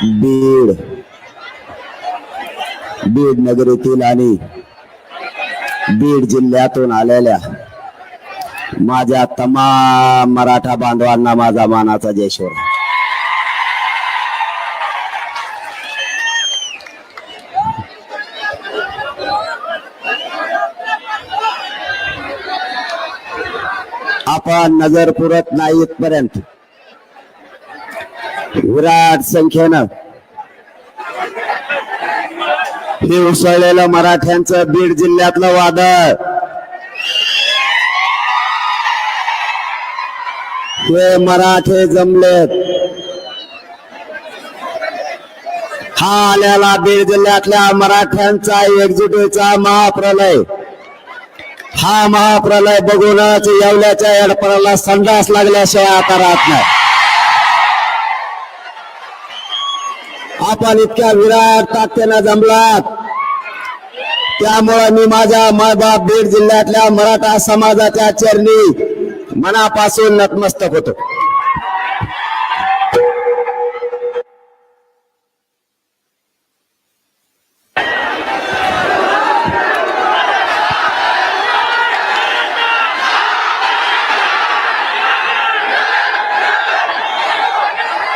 बीड बीड नगरीतील आणि बीड जिल्ह्यातून आलेल्या माझ्या तमाम मराठा बांधवांना माझा मानाचा जयश्वर. आपण नजर पुरत नाही इथपर्यंत विराट संख्येनं हे उसळलेलं मराठ्यांचं बीड जिल्ह्यातलं वादळ, हे मराठे जमलेत. हा आलेला बीड जिल्ह्यातल्या मराठ्यांचा एकजुटीचा महाप्रलय. हा महाप्रलय बघूनच येवल्याच्या एडपराला संडास लागल्याशिवाय आता राहत नाही. आपण इतक्या विराट ताकदीनं जमलात, त्यामुळे मी माझ्या मायबाप बीड जिल्ह्यातल्या मराठा समाजाच्या चरणी मनापासून नतमस्तक होतो.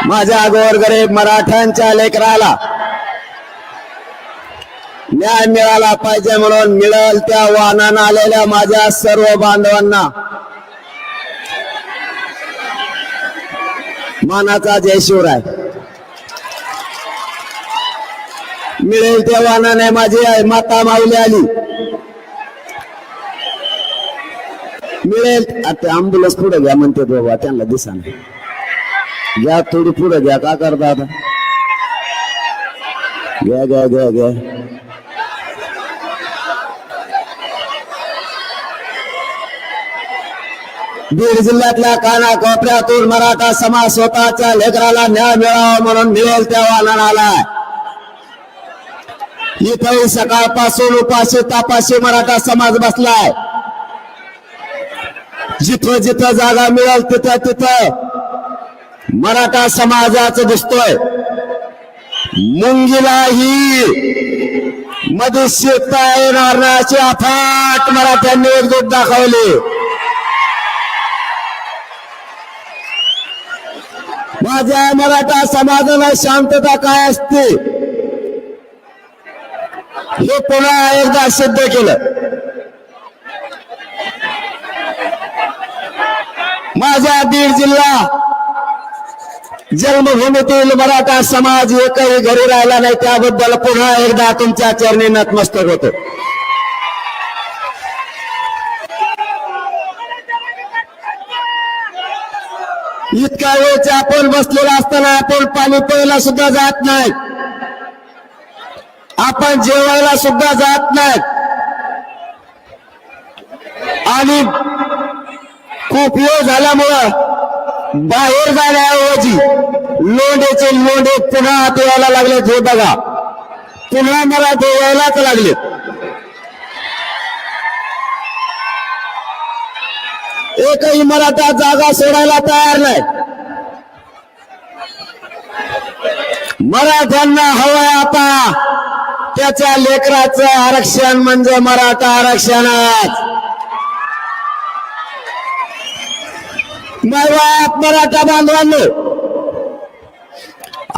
माझ्या गोरगरीब मराठ्यांच्या लेकराला न्याय मिळाला पाहिजे म्हणून मिळेल त्या वाहनानं आलेल्या माझ्या सर्व बांधवांना मानाचा जयशिवराय. मिळेल त्या वाहनाने माझी माता माऊली आली. मिळेल आता अँब्युलन्स पुढे घ्या म्हणते बाबा, त्यांना दिसा नाही. घ्या थोडी पुढे घ्या, का करता आता? घ्या घ्या घ्या घ्या. बीड जिल्ह्यातल्या कानाकोपऱ्यातून मराठा समाज स्वतःच्या लेकराला न्याय मिळावा म्हणून मिळेल त्या वाहनाला आलाय. इथंही सकाळपासून उपाशी तापाशी मराठा समाज बसलाय. जिथं जिथं जागा मिळेल तिथं तिथं मराठा समाजाचं दिसतोय. मुंगीलाही मध्ये शिरता येणार नाही अशी अफाट मराठ्यांनी एकजूट दाखवली. माझ्या मराठा समाजाला शांतता काय असते हे पुन्हा एकदा सिद्ध केलं. माझ्या बीड जिल्हा जन्मभूमीतील मराठा समाज एकही घरी राहिला नाही, त्याबद्दल पुन्हा एकदा तुमच्या चरणी नतमस्तक होतो. इतक्या वेळचे आपण बसलेला असताना आपण पाणी प्यायला सुद्धा जात नाही, आपण जेवायला सुद्धा जात नाही. आणि खूप वेळ झाल्यामुळं बाहेर जाण्याऐवजी लोंढेचे लोंढे पुन्हा हात यायला लागलेत. हे बघा, पुन्हा मला ते यायलाच लागले. एकही मराठा जागा सोडायला तयार नाही. मराठ्यांना हवंय आता त्याच्या लेकराचं आरक्षण म्हणजे मराठा आरक्षणच. मराठा बांधवांनो,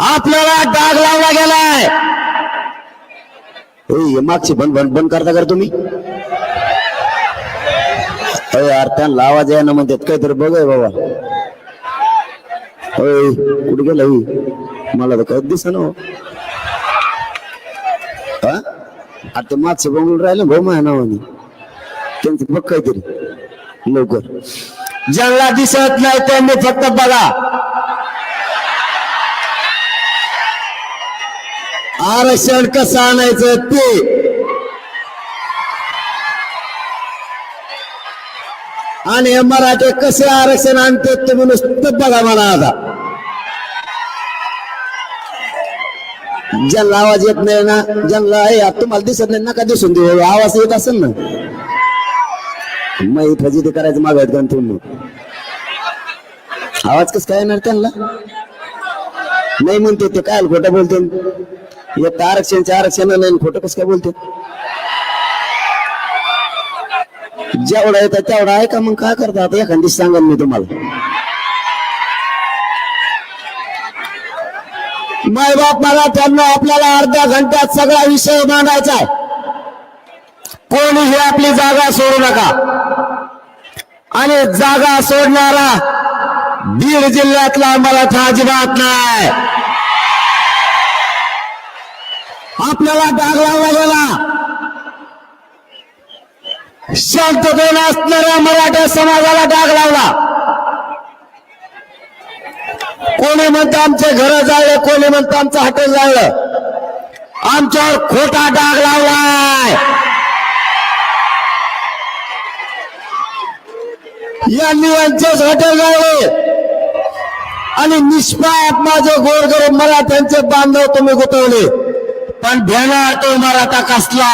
आपल्याला डाग लावला गेलाय. मागची बंद करता कर तुम्ही. यार त्यांना आवाज आहे ना म्हणतात, काहीतरी बघाय बाबा. कुठे गेला मला तर काही दिसा ना. आता मागचं बंगून राहिलं भाऊ माझ्या नावाने, त्यांचं बघ काहीतरी लवकर. ज्यांना दिसत नाही त्यांनी फक्त बघा. आरक्षण कसं आणायचं ते, आणि मराठे कसे आरक्षण आणते तुम्ही नुसतं बघा म्हणा. आता ज्यांना आवाज येत नाही ना, ज्यांना तुम्हाला दिसत नाही नका दिसून देऊ. आवाज येत असेल ना, मग फजिती करायचं मागत का तुम्ही? आवाज कस काय येणार त्यांना? नाही म्हणते ते काय खोटं बोलते. एक आरक्षणचे आरक्षण नाही खोटं कसं काय बोलते. जेवढा येतं तेवढा आहे का मग काय करता आता एखादी सांगेन मी तुम्हाला. माय बाप मला त्यांना आपल्याला अर्ध्या घंट्यात सगळा विषय मांडायचा आहे. कोणीही आपली जागा सोडू नका. आणि जागा सोडणारा बीड जिल्ह्यातला मराठा अजिबात नाही. आपल्याला डाग लावला गेला. शांततेने असणाऱ्या मराठा समाजाला डाग लावला. कोणी म्हणतं आमचे घर जाळले, कोणी म्हणतं आमचं हॉटेल जाळलं. आमच्यावर खोटा डाग लावलाय. यांनी यांचेच हॉटेल जाळले आणि निष्पाप माझे गोरगरीब मराठ्यांचे बांधव तुम्ही गुतवले. पण भेणार तो मराठा कसला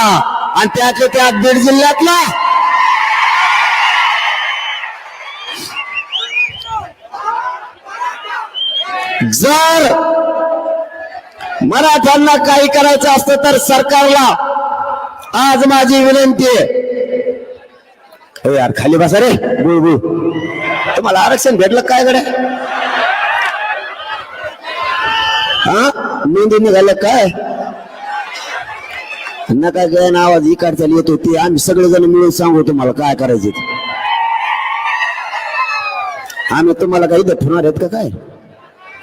आणि त्याच्या त्यात बीड जिल्ह्यातला. जर मराठ्यांना काही करायचं असतं तर सरकारला आज माझी विनंती आहे. यार खाली बसा रे बुळबुळ. तुम्हाला आरक्षण भेटलं काय गड्या. हा मेंदी निघालं काय नका गैन आवाज इकडचा येतो ते आम्ही सगळेजण मिळून सांगू तुम्हाला काय करायचे. आम्ही तुम्हाला काही ठेवणार आहेत का काय.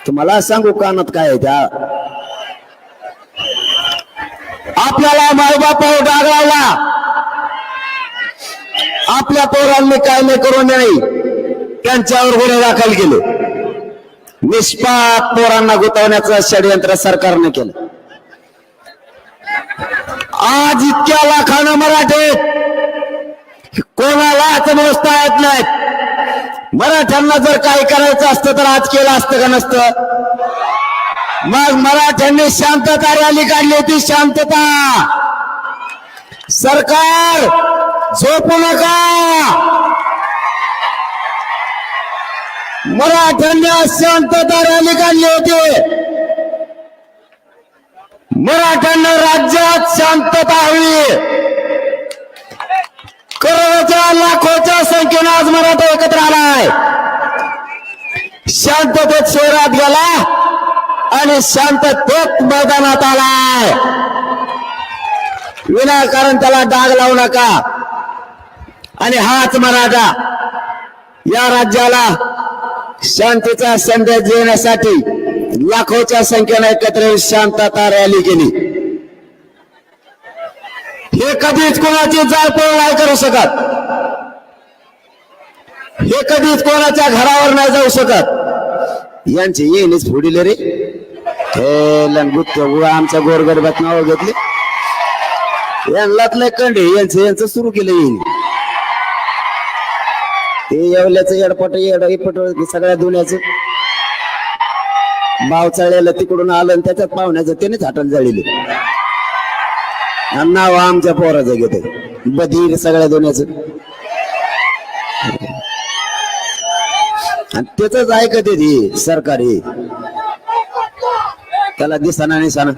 तुम्हाला सांगू कानात काय आहे त्या. आपल्याला मायबापावर डाग लावला. आपल्या पोरांनी काय नाही करू नये त्यांच्यावर गुन्हे दाखल केले. निष्पाप पोरांना गुंतवण्याचं षडयंत्र सरकारने केलं. आज इतक्या लाखानं मराठे कोणालाच मोजता येत नाहीत. मराठ्यांना जर काही करायचं असतं तर आज केलं असतं का नसतं. मग मराठ्यांनी शांतता रॅली काढली होती. शांतता. सरकार झोपू नका. मराठ्यांनी शांतता रॅली काढली होती. मराठ्यांना राज्यात शांतता हवी. करोडोच्या लाखोच्या संख्येने आज मराठा एकत्र आलाय. शांततेत शहरात गेला आणि शांततेत मैदानात आलाय. विनाकारण त्याला डाग लावू नका. आणि हाच मराठा या राज्याला शांतीचा संदेश देण्यासाठी लाखोच्या संख्येने एकत्र शांतता रॅली केली. हे कधीच कोणाची जाळपोळ नाही करू शकत. हे कधीच कोणाच्या घरावर नाही जाऊ शकत. यांचे येणेच फोडिले रे. हे लंगुत आमच्या गोरगरिबात नाव घेतले. यांनातलं कंडे यांचं सुरू केलं येईल. ते येवल्याचं येडपट येडपट सगळ्या दुनियाचं भाव चाळलेलं तिकडून आलं आणि त्याच्यात पाहुण्याचं त्यानेच हाटल जाळले. नाव आमच्या पोराचं घेते बधीर सगळ्या दुनियाचं. आणि त्याच ऐकत ती सरकारी त्याला दिसाना निसाना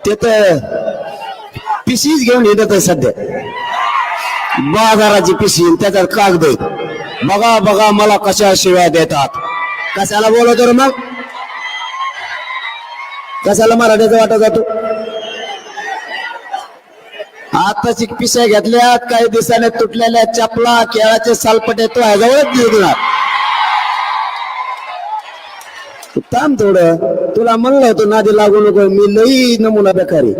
ते तर पिशीच घेऊन येतात सध्या. बाजाराची पिशी त्याच्यात कागद. बघा बघा मला कशा शिव्या देतात. कशाला बोलतो रे मग. कशाला मराठीचा वाटा जातो. आताची पिशा घेतल्यात काही दिवसाने तुटलेल्या चपला केळाचे सालपटे तो ह्याजवळच देणार. थांब थोडं. तुला म्हणलं होतं नादी लागू नको. मी लई नमुना बेकारी.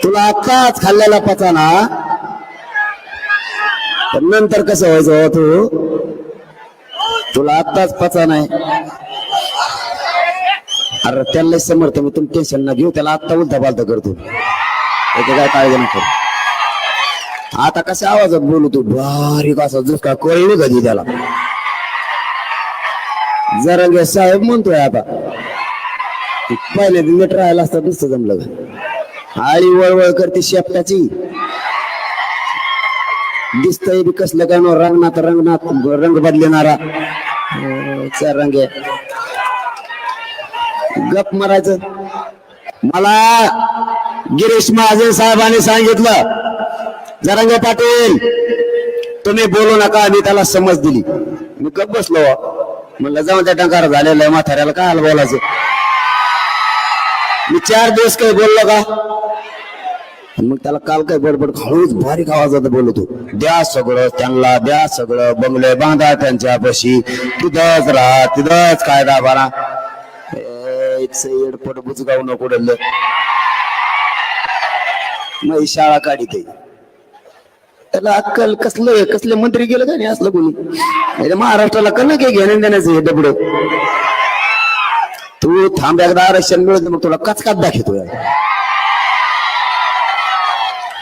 तुला आताच खाल्लेला पचाना तर नंतर कसं व्हायचं हो तू. तुला आताच पचा नाही. अरे त्याला समर्थ मी तुम्ही टेन्शन ना घेऊ. त्याला आत्ता उलटा पालता करतो. काय काळजी नको. आता कशा आवाजात बोलू तू. बारीक असा जुका कळली कधी त्याला. जरंगे साहेब म्हणतोय आता. पहिले नीट राहायला असतात नुसतं जमलं. आळी वळवळ करते शेपटाची. दिसतंय बी कसलं काय रंगनाथ रंगनाथ रंग बदलणारा. रंगे गप मारायचं. मला गिरीश महाजन साहेबांनी सांगितलं, जरांगे पाटील तुम्ही बोलू नका, मी त्याला समज दिली. मी गप बसलो. म्हणलं जाऊन त्या टंकार झालेलं आहे, म्हाताऱ्याला काय बोलायचं. मी 4 दिवस काही बोललो का. मग त्याला काल काय बडबड हळूच बारीक आवाजात बोलतो, द्या सगळं त्यांना, द्या सगळं, बंगले बांधा त्यांच्या पाशी, तिथंच राहा, तिथंच कायदा बारा. एडपट बुजगाव नको डल्लं. मग शाळा काढीत त्याला अक्कल कसलं, कसले मंत्री गेलं का नाही असलं कोणी. महाराष्ट्राला कल काय घेणं देण्याचं हे डबड. तू थांब, एकदा आरक्षण मिळत मग तुला कचकाच दाखवतो.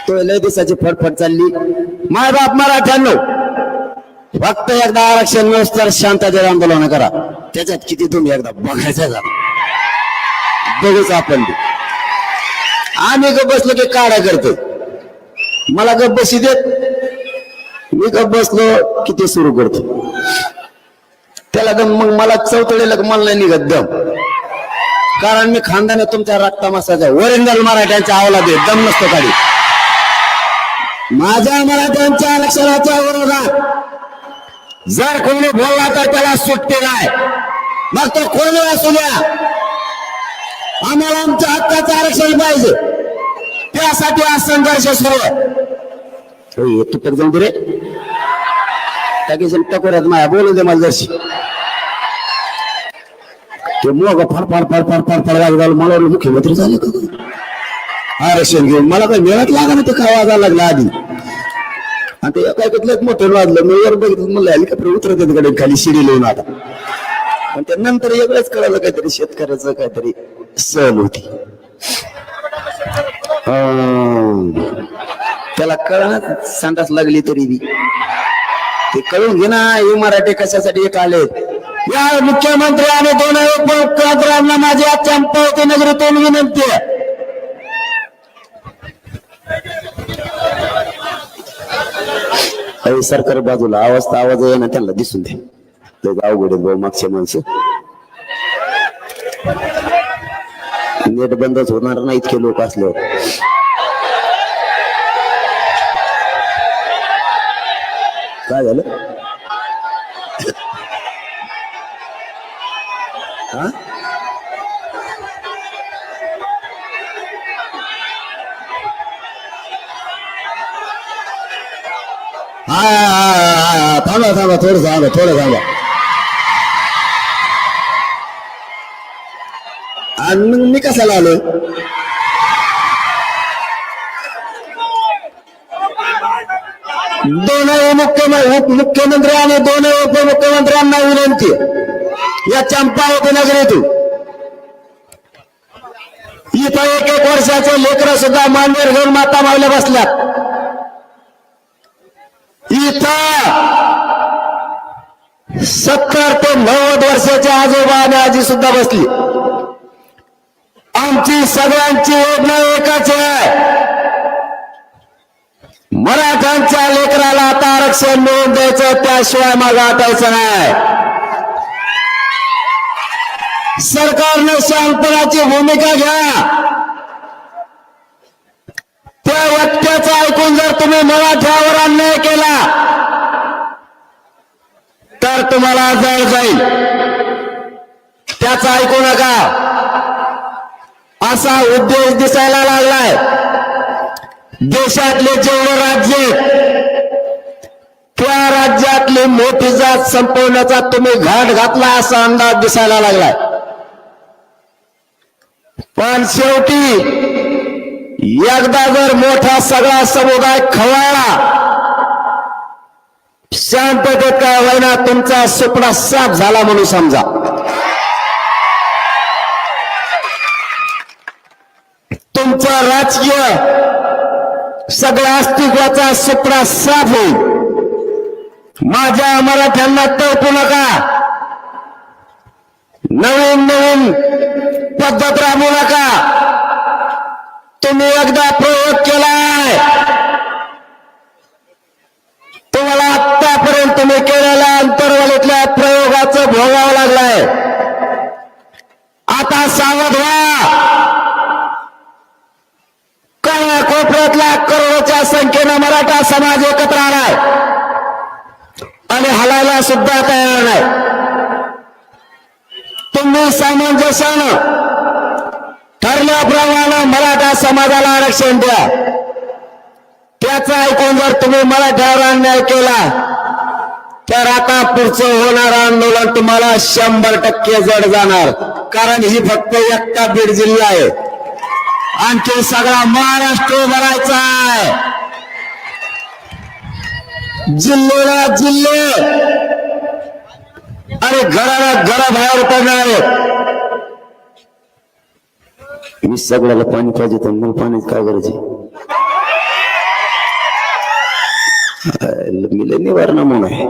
तो लय दिवसाची फडफड चालली. माय बाप मराठ्यांनो, फक्त एकदा आरक्षण मिळत तर शांततेत आंदोलन करा. त्याच्यात किती तुम्ही एकदा बघायचं का बघूच आपण. आम्ही गप बसलो की काढा करतो. मला गप बशी देत, मी गप बसलो की ते सुरू करतो. त्याला दम, मग मला चौथळेला मला नाही निघत दम. कारण मी खानदाने तुमच्या रक्ता मासाचा ओरिजिनल मराठ्यांच्या अवलाद आहे. दम नसतो काढी. माझ्या मराठ्यांच्या आरक्षणाच्या विरोधात जर कोणी बोलला तर त्याला सुट्टी नाही. मग तो कोणी असू द्या, आम्हाला आमच्या हक्काचं आरक्षण पाहिजे. त्यासाठी आज संघर्ष सुरू आहे. तू तर जाऊन रे टाकीच्या टकोऱ्यात माया बोलू दे मला जरशी. ते मोग फार झालं. मला मुख्यमंत्री झाले का आरक्षण घेऊन. मला काही मिळत लागा ना, ते काय वाजायला लागला आधी. आणि ते एका ऐकतलं मोठं वाजलं. मी वर बघितलं, म्हणलं हेलिकॉप्टर उतरत कडे खाली शिडी लिहून. आता पण त्यानंतर वेगळंच कळालं, काहीतरी शेतकऱ्याचं काहीतरी सहल होती. त्याला कळणार संडास लागली तरी बी ते कळून घे ना. हे मराठी कशासाठी एक आले. या मुख्यमंत्री आणि 2 उपमुख्यमंत्र्यांना माझी आज चंपावती नगरीतून विनंती आहे. सरकार बाजूला आवाज आहे ना, त्यांना दिसून दे. अवघड भाऊ मागच्या माणसं नेट बंदच होणार नाही इतके लोक असल्यावर. काय झालं. हा थांबा थोडं थांबा. आणि मग मी कशाला आलो. दोनही मुख्यमंत्री आणि 2 उपमुख्यमंत्र्यांना विनंती या चंपावती नगरीतून. इथं 1 वर्षाचे लेकरं सुद्धा मांडीवर घेऊन माता मावल्या बसल्यात. इथं 70 ते 90 वर्षाचे आजोबा आणि आजी सुद्धा बसली. आमची सगळ्यांची योजना एकच आहे. मराठ्यांच्या लेकराला आता आरक्षण मिळवून द्यायचं, त्याशिवाय मागे हटायचं नाही. सरकारने शांतपणाची भूमिका घ्या. त्या वाक्याचं ऐकून जर तुम्ही मराठ्यावर अन्याय केला तर तुम्हाला जळ जाईल. त्याचं ऐकू नका. असा उद्देश दिसायला लागलाय. देशातले जेवढे राज्य त्या राज्यातली मोठी जात संपवण्याचा तुम्ही घाट घातला असा अंदाज दिसायला लागलाय. पण शेवटी एकदा जर मोठा सगळा समुदाय खवळला, शांततेत काय होईना तुमचा सुपडा साफ झाला म्हणून समजा. तुमचा राजकीय सगळ्या अस्तित्वाचा सुपडा साफ होईल. माझ्या मराठ्यांना तळपू नका. नवीन पद्धत राबवू नका. तुम्ही एकदा प्रयोग केलाय. तुम्हाला आतापर्यंत तुम्ही केलेल्या अंतर्गतातल्या प्रयोगाचं सुद्धा तयार नाही. तुम्ही सामंजस्यानं ठरल्याप्रमाणे मराठा समाजाला आरक्षण द्या. त्याचं ऐकून जर तुम्ही मराठ्यावर अन्याय केला तर आता पुढचं होणारं आंदोलन तुम्हाला 100% जड जाणार. कारण ही फक्त एकटा बीड जिल्हा आहे, आणखी सगळा महाराष्ट्र भरायचा आहे. जिल्ह्याला जिल्हे आणि घराला घराबाहेर पडणार आहेत. मी सगळ्याला पाणी पाहिजे तर मग पाण्याची काय गरज आहे? मिले निवारण म्हणून आहे.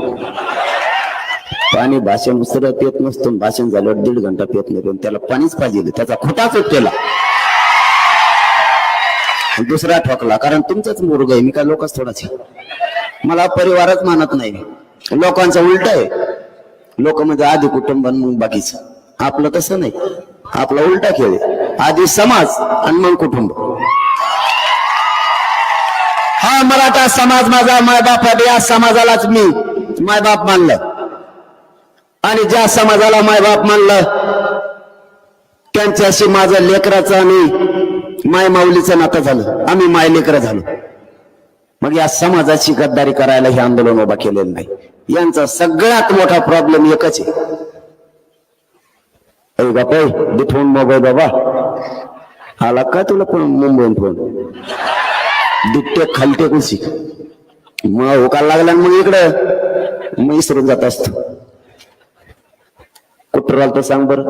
पाणी भाषण दुसरं पेत नसतो, भाषण झाल्यावर 1.5 घंटा पेत नाही, पण त्याला पाणीच पाहिजे. त्याचा खोटाच केला दुसरा ठोकला. कारण तुमचाच मुर्ग आहे, मी काय लोकच थोडाच. मला परिवारच मानत नाही. लोकांचं उलट आहे. लोक म्हणजे आधी कुटुंब मग बाकीच. आपलं तसं नाही, आपला उलटा खेळ आहे. आधी समाज आणि मग कुटुंब. हा मराठा समाज माझा मायबाप आहे. या समाजालाच मी मायबाप मानलं आणि ज्या समाजाला मायबाप मानलं त्यांच्याशी माझं लेकराचं आणि माय माऊलीचं नातं झालं. आम्ही माय लेकरं झालो. मग या समाजाची गद्दारी करायला हे आंदोलन उभा केलेलं नाही. यांचा सगळ्यात मोठा प्रॉब्लेम एकच आहे. अरे बापा दिठवून मोबाईल बाबा आला का तुला पण मुंबईत फोन दुट्टे खालटे कुशी मग होकायला लागला. मग इकडं मग इसरून जात असतो. कुठं राहिलं तर सांग बर.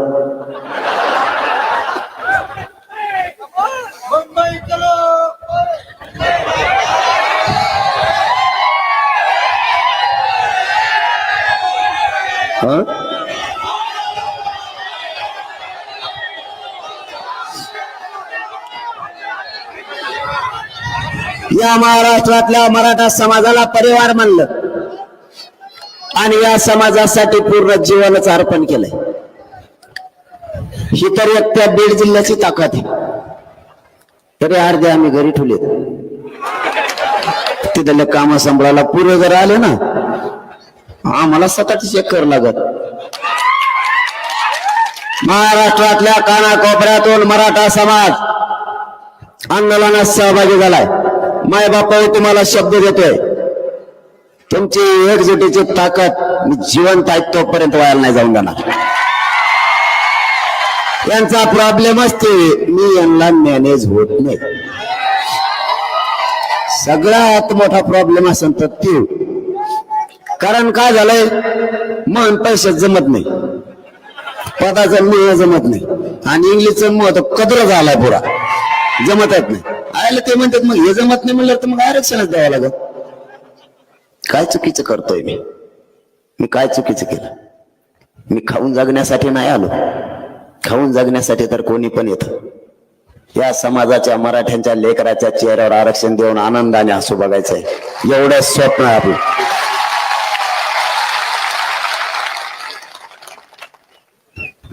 या महाराष्ट्रातल्या मराठा समाजाला परिवार मानलं आणि या समाजासाठी पूर्ण जीवनच अर्पण केलंय. ही तर एक त्या बीड जिल्ह्याची ताकद आहे. तरी अर्धे आम्ही घरी ठेवले. तिथले काम संभळायला पूर्व जर आले ना आम्हाला 7-8 एकर लागत. महाराष्ट्रातल्या कानाकोपऱ्यातून मराठा समाज आंदोलनात सहभागी झालाय. माय बापा तुम्हाला शब्द देतोय, तुमची एकजुटीची ताकद मी जिवंत आहे तोपर्यंत व्हायला नाही जाऊन देणार. यांचा प्रॉब्लेमच ते मी यांना मॅनेज होत नाही. सगळ्यात मोठा प्रॉब्लेम असेल तर ते. कारण काय झालंय मन पैशात जमत नाही, पदाचं मिळ जमत नाही आणि इंग्लिशचं मत कदर झालाय पुरा जमत येत नाही. आयला ते म्हणतात मग हे जमत नाही म्हणलं तर मग आरक्षणच द्यावं लागत. काय चुकीचं करतोय मी काय चुकीचं केलं? मी खाऊन जगण्यासाठी नाही आलो. खाऊन जगण्यासाठी तर कोणी पण येतं. या समाजाच्या मराठ्यांच्या लेकराच्या चेहऱ्यावर आरक्षण देऊन आनंदाने हसू बघायचंय एवढं स्वप्न आहे आपलं.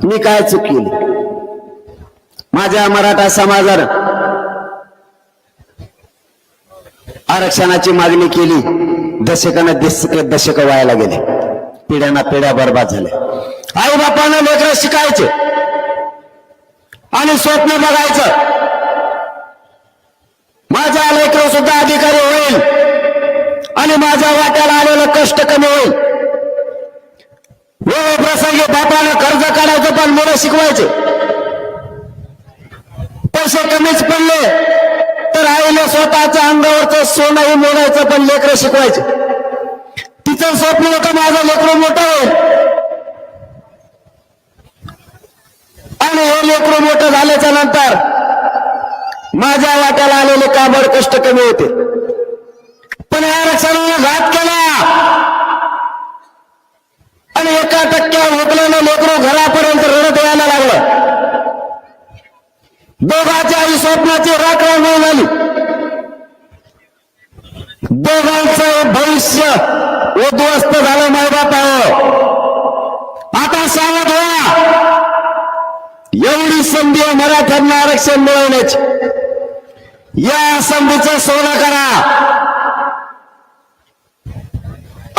मी काय चूक केली? माझ्या मराठा समाजानं आरक्षणाची मागणी केली. दशक व्हायला गेले. पिढ्याना पिढ्या बर्बाद झाल्या. आई बापानं लेकरं शिकायचे आणि स्वप्न बघायचं. माझा लेकर सुद्धा अधिकारी होईल आणि माझ्या वाट्याला आलेलं कष्ट कमी होईल. वेळ प्रसंगी बापानं कर्ज काढायचं पण मुलं शिकवायचे. पैसे कमीच पडले तर आईने स्वतःच्या अंगावरचं सोनंही मोडायचं पण लेकरं शिकवायचे. तिचं स्वप्न होतं माझं लेकरं मोठं होईल आणि हे लेकरं मोठं झाल्याच्या नंतर माझ्या वाट्याला आलेले काबड कष्ट कमी होते. पण आरक्षणाने घात केला आणि 1% हुकल्यानं लेकरं घरापर्यंत रडत यायला लागलं. दोघांच्याही स्वप्नाची राखण नाही झाली. दोघांचं भविष्य उद्ध्वस्त झालं. मायबापावर आता सावध व्हा. एवढी संधी आहे मराठ्यांना आरक्षण मिळवण्याची. या संधीचं सोनं करा.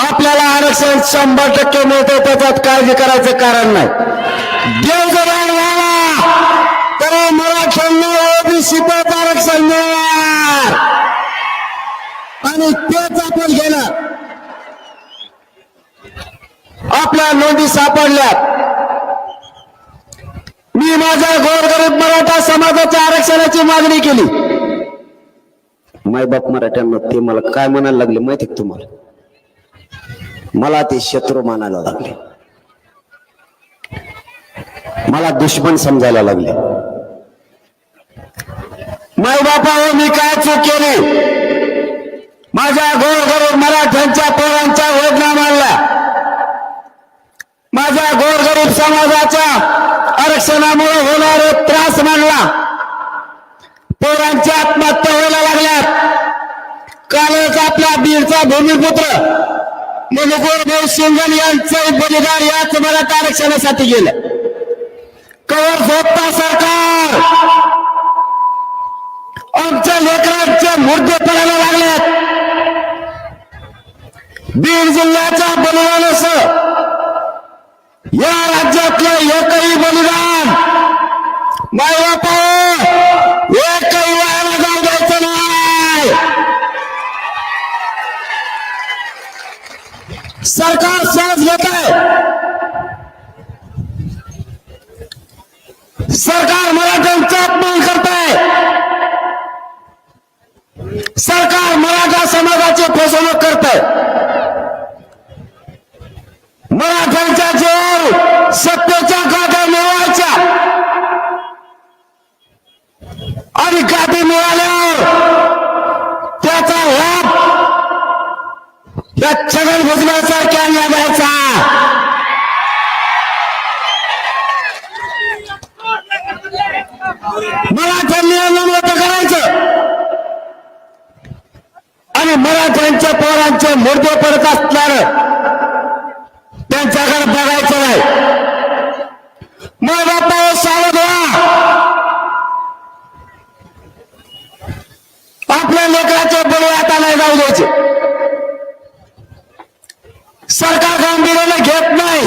आपल्याला आरक्षण 100% मिळतं, त्याच्यात काळजी करायचं कारण नाही. देव जर व्हावा तर मराठ्यांना ओबीसीचं आरक्षण मिळणार आणि तेच आपण घेणार. आपल्या नोंदी सापडल्यात. मी माझ्या गोरगरीब मराठा समाजाच्या आरक्षणाची मागणी केली. मायबाप मराठ्यांना ते मला काय म्हणायला लागले माहिती का तुम्हाला? मला ते शत्रू मानायला लागले, मला दुश्मन समजायला लागले. मायबापा मी काय चूक केली? माझ्या गोरगरीब मराठ्यांच्या पोरांच्या वेदना मानल्या, माझ्या गोरगरीब समाजाच्या आरक्षणामुळे होणारे त्रास मानला. पोरांच्या आत्महत्या व्हायला लागल्यात. कालच आपल्या बीडचा भूमिपुत्र मुनुगोरभाऊ सिंगल यांचं बलिदान याच मराठा आरक्षणासाठी गेलं. कवर झोपता सरकार? आमच्या लेकरांचे मुर्दे पडायला लागलेत. बीड जिल्ह्याच्या बलिदानासह या राज्यातलं एकही बलिदान मायबापा एकही वाया जाऊ द्यायचं नाही. सरकार श्वास घेत आहे. सरकार मराठ्यांचा अपमान करत आहे. सरकार मराठा समाजाची फसवणूक करत आहे. मराठ्यांच्या जीवावर सत्तेच्या गाद्या मिळवायच्या आणि गादी मिळाल्यावर त्याचा लाभ या छगन भुजबळासारख्या द्यायचा. मराठ्यांनी मोठं करायचं आणि मराठ्यांच्या पोरांचे मुर्दे पडत असणार त्यांच्याकडे बघायचं नाही. मग बापा सावध व्हा. आपल्या लेकराचे बळी आता नाही जाऊ द्यायचे. सरकार गांभीर्याने घेत नाही.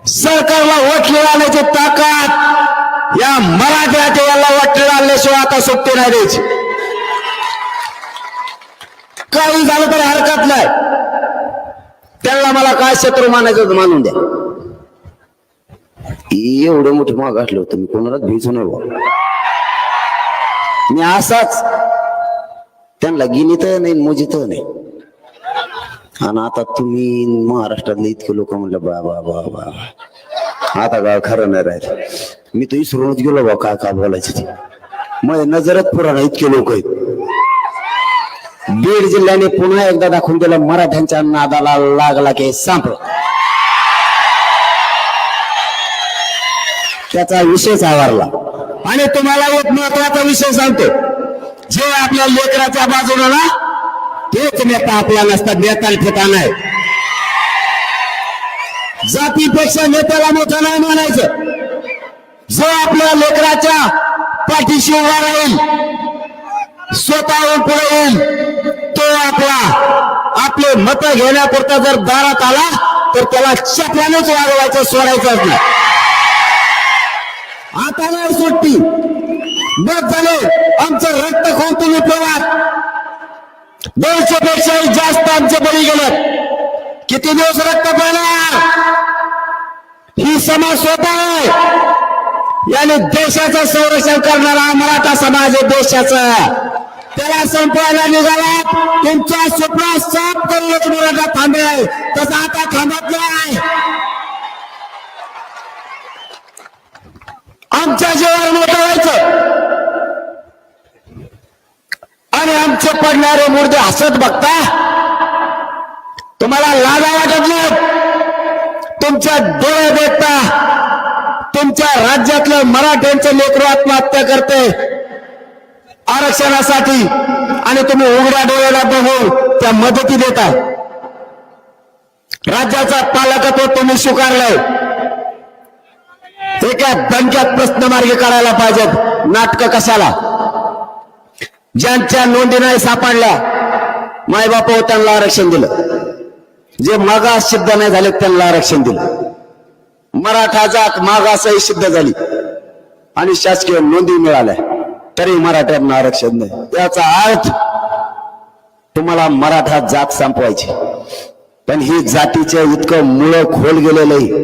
सरकारला वोट आणण्याची ताकद या मराठ्याच्या याला वोट आणल्याशिवाय आता सुट्टी नाही द्यायची. काही झालं तरी हरकत नाही. त्यांना मला काय शत्रू मानायचं मानून द्या. एवढे मोठे माग घातले होते मी कोणालाच भिजू नाही बा. मी असाच त्यांना गिनीत नाही मोजित नाही. आणि आता तुम्ही महाराष्ट्रातले इतके लोक म्हणलं बा बा बा बा आता गाव खरं नाही राहिलं. मी तर विसरूनच गेलो बा काय काय बोलायचं ते. माझ्या नजरच पुराणा इतके लोक आहेत. बीड जिल्ह्याने पुन्हा एकदा दाखवून दिलं मराठ्यांच्या नादाला लागला की संपलं. त्याचा विषयच आवारला. आणि तुम्हाला एक महत्वाचा विषय सांगतो. जे आपल्या लेकराच्या बाजूला ना तेच नेता आपला नसतात. नेता ठिकाण नाही. जातीपेक्षा नेत्याला मोठं नाही म्हणायचं. जो आपल्या लेकराच्या पाठीशी उभा राहील, स्वतःहून पुढे येईल, तो आपले मत घेण्यापुरता जर दारात आला तर त्याला चपल्यानेच वागवायचं, सोडायचंच नाही. आता नाही सुट्टी. बस झाले. आमचं रक्त खाऊन तुम्ही प्रवास 200 पेक्षाही जास्त आमचे बळी गेलेत. किती दिवस रक्त पाहणार? ही समाज स्वतः आहे. याने देशाचं संरक्षण करणारा मराठा समाज आहे. देशाचं त्याला संपवायला निघाला. तुमचा स्वप्न साफ करूनच मराठा थांबेल. तसं आता थांबत नाही. आमच्या जीवावर मोठं व्हायचं आणि आमचे पडणारे मुर्दे हसत बघता तुम्हाला लाजा वाटत नाही. तुमच्या डोळे देखता तुमच्या राज्यातलं मराठ्यांचं लेकरू आत्महत्या करते आरक्षणासाठी आणि तुम्ही उघड्या डोळ्याला बघून त्या मदती देता. राज्याचा पालकत्व तुम्ही स्वीकारलंय. एका दणक्यात प्रश्न मार्गी काढायला पाहिजेत. नाटक कशाला? ज्यांच्या नोंदी नाही सापडल्या मायबाप त्यांना आरक्षण दिलं. जे मागास सिद्ध नाही झाले त्यांना आरक्षण दिलं. मराठा जात मागासही सिद्ध झाली आणि शासकीय नोंदी मिळाल्या तरी मराठ्यांना आरक्षण नाही. त्याचा अर्थ तुम्हाला मराठा जात संपवायची, पण ही जातीचं इतकं मुळं खोल गेलेलं आहे,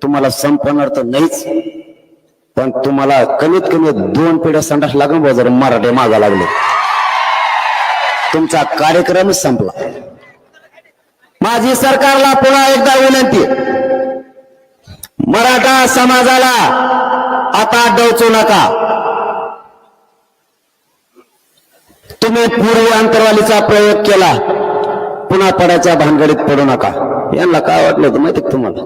तुम्हाला संपवणार तर नाहीच, पण तुम्हाला कमीत कमी 2 पिढ्या संडास लागून जर मराठे मागा लागले तुमचा कार्यक्रमच संपला. माझी सरकारला पुन्हा एकदा विनंती, मराठा समाजाला आता डोचू नका. तुम्ही पूर्वी अंतरवालीचा प्रयोग केला, पुन्हा पडायच्या भानगडीत पडू नका. यांना काय वाटलं होतं माहिती तुम्हाला?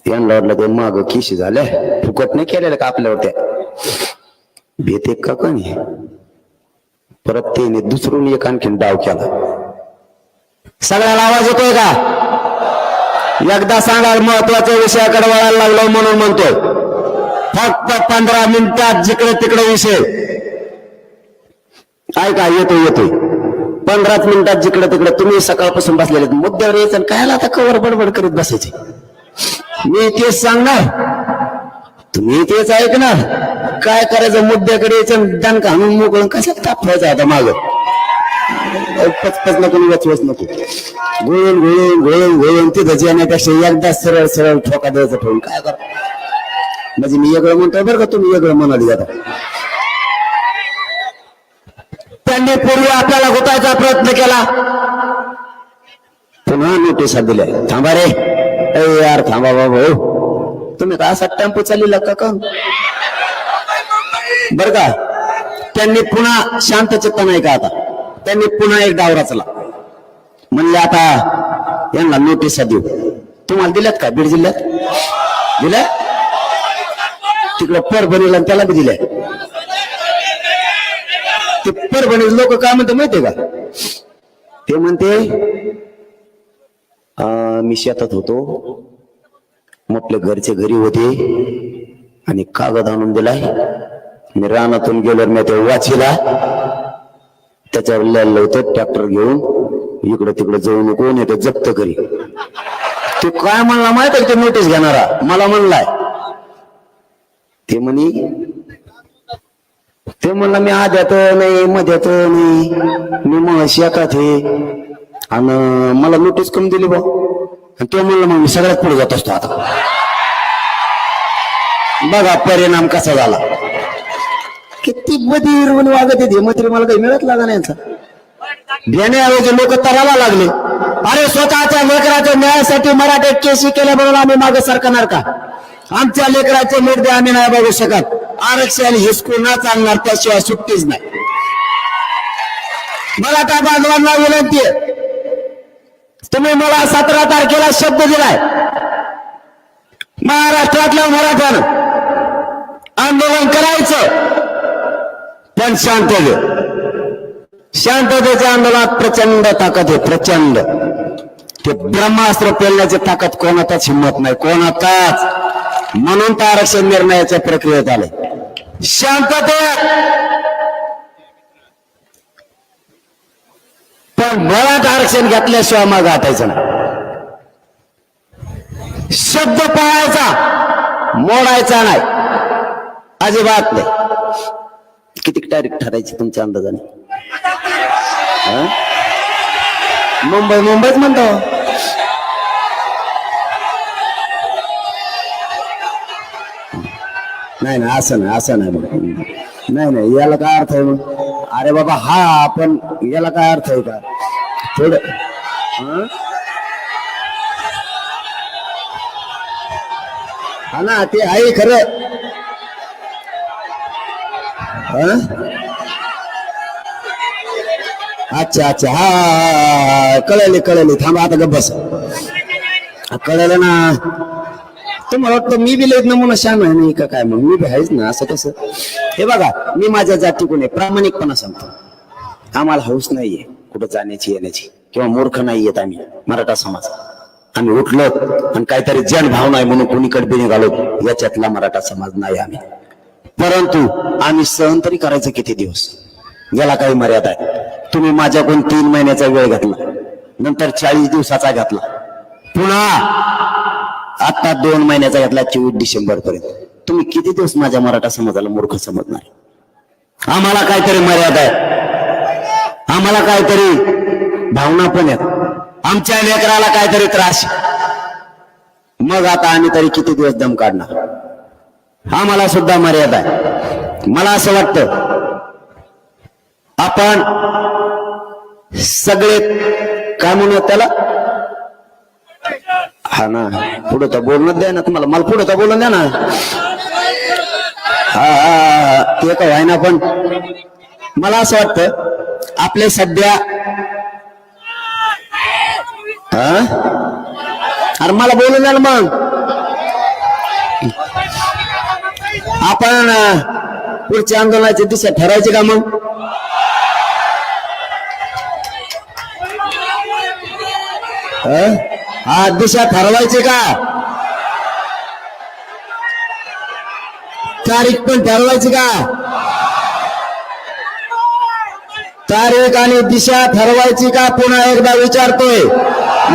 यांना वाटलं ते माग खिशी झाल्या, फुकट नाही केलेलं का आपल्यावर? त्या भीते का कोणी परत त्याने दुसरून एक आणखीन डाव केला. सगळ्याला आवाज येतोय का? एकदा सांगा. महत्वाच्या विषयाकडे वळायला लागलो म्हणून म्हणतोय. फक्त 15 मिनिटात जिकडे तिकडे विषय ऐका. येतोय 15 मिनिटात जिकडे तिकडे. तुम्ही सकाळपासून बसलेले मुद्द्यावर यायचं, कायला आता कवर बडबड करीत बसायचे? मी तेच सांगणार, तुम्ही तेच ऐकणार. काय करायचं? मुद्द्याकडे यायचं, दणका हाणून मोकळून कशात तापवायचं आता माग. पचपच नको, वचवच नको. गोळून घोळून घोळून घोळून तिथं जेण्यापेक्षा एकदा सरळ सरळ ठोका द्यायचं ठेवून काय करा. म्हणजे मी वेगळं म्हणतोय बरं का, तुम्ही वेगळं म्हणाली जाता. त्यांनी पूर्वी आपल्याला घुटायचा प्रयत्न केला, पुन्हा नोटिसा दिल्या. थांबा रे यार, थांबा बाबा. तुम्ही का असा टेम्पो चाललेला का? बर का? त्यांनी पुन्हा शांत चित्त नाही का? आता त्यांनी पुन्हा एक डाव रचला. म्हणले आता यांना नोटिसा देऊ. तुम्हाला दिल्यात का? बीड जिल्ह्यात दिल्या, तिकडे परभणीला त्याला बी दिल्या. ते परभणी लोक काय म्हणते माहितीये का? ते म्हणते मी शेतात होतो, म्हटलं घरचे घरी होते आणि कागद आणून दिलाय. मी रानातून गेलो, मी ते वाचीला त्याच्यावर लिहिलं होतं ट्रॅक्टर घेऊन इकडे तिकडे जाऊ नको, नाही तर जप्त करी. ते काय म्हणला माहित आहे? ते नोटीस घेणारा मला म्हणलाय. ते म्हणला मी आद्यात नाही मध्यात नाही, मी मग शेतात आहे आणि मला नोटीस कमी दिली बा. ते म्हणलं मग मी सगळ्यात पुढे जात असतो. आता बघा परिणाम कसा झाला. किती बधीर वागत येते. मंत्री मला काही मिळत लागा नाही यांचा. घेण्याऐवजी लोक तराला लागले. अरे स्वतःच्या लेकराच्या न्यायासाठी मराठे केसी केल्या म्हणून आम्ही मागे सरकणार का? आमच्या लेकराचे मुद्दे आम्ही नाही बघू शकत. आरक्षण हिसकून न चालणार, त्याशिवाय सुट्टीच नाही. मराठा बांधवांना विनंती आहे, तुम्ही मला 17 तारखेला शब्द दिलाय. महाराष्ट्रातल्या मराठ्यानं आंदोलन करायचं, पण शांततेच्या आंदोलनात प्रचंड ताकद आहे. प्रचंड. ते ब्रह्मास्त्र पेलण्याची ताकद कोणाचाच हिंमत नाही, कोणाचाच. म्हणून तर आरक्षण निर्णयाच्या प्रक्रियेत आले. शांततेत, पण बळात आरक्षण घेतल्याशिवाय मग हटायचं नाही. शब्द पाळायचा, मोडायचा नाही, अजिबात नाही. किती तारीख ठरायची तुमच्या अंदाजाने? मुंबईच म्हणतो. नाही असं नाही. याला काय अर्थ आहे मग? अरे बाबा हा आपण याला काय अर्थ आहे का? थोडं हा ना, ते आहे खरं. अच्छा हा कळले. थांबा आता गप्प बस. कळलं ना? तुम्हाला वाटतं मी बी लयत नमुना शान आहे नाही का काय? मग मी बी आहेच ना. असं कसं? हे बघा, मी माझ्या जातीकडून प्रामाणिकपणा सांगतो. आम्हाला हौस नाहीये कुठं जाण्याची येण्याची, किंवा मूर्ख नाहीयेत आम्ही. मराठा समाज आम्ही उठलो आणि काहीतरी जनभावना आहे म्हणून कोणीकडे बी निघालो, याच्यातला मराठा समाज नाही आम्ही. परंतु आम्ही सहन तरी करायचं किती दिवस? याला काही मर्यादा आहे. तुम्ही माझ्याकडून 3 महिन्याचा वेळ घेतला, नंतर 40 दिवसाचा घेतला, पुन्हा आता 2 महिन्याचा घेतला 24 डिसेंबर पर्यंत. तुम्ही किती दिवस माझ्या मराठा समाजाला मूर्ख समजणार? आम्हाला काहीतरी मर्यादा आहे, आम्हाला काहीतरी भावना पण आहेत, आमच्या लेकराला काहीतरी त्रास. मग आता आम्ही तरी किती दिवस दम काढणार? आम्हाला सुद्धा मर्यादा आहे. मला असं वाटतं आपण सगळे काय म्हणू त्याला, हा ना, पुढे तर बोलणं द्या ना तुम्हाला, मला पुढे तर बोलून द्या ना. हा ते काय आहे ना, पण मला असं वाटतं आपले सध्या अरे मला बोलून द्या ना. मग आपण पुढच्या आंदोलनाची दिशा ठरायची का? मग हा दिशा ठरवायची का? तारीख पण ठरवायची का? तारीख आणि दिशा ठरवायची का? पुन्हा एकदा विचारतोय,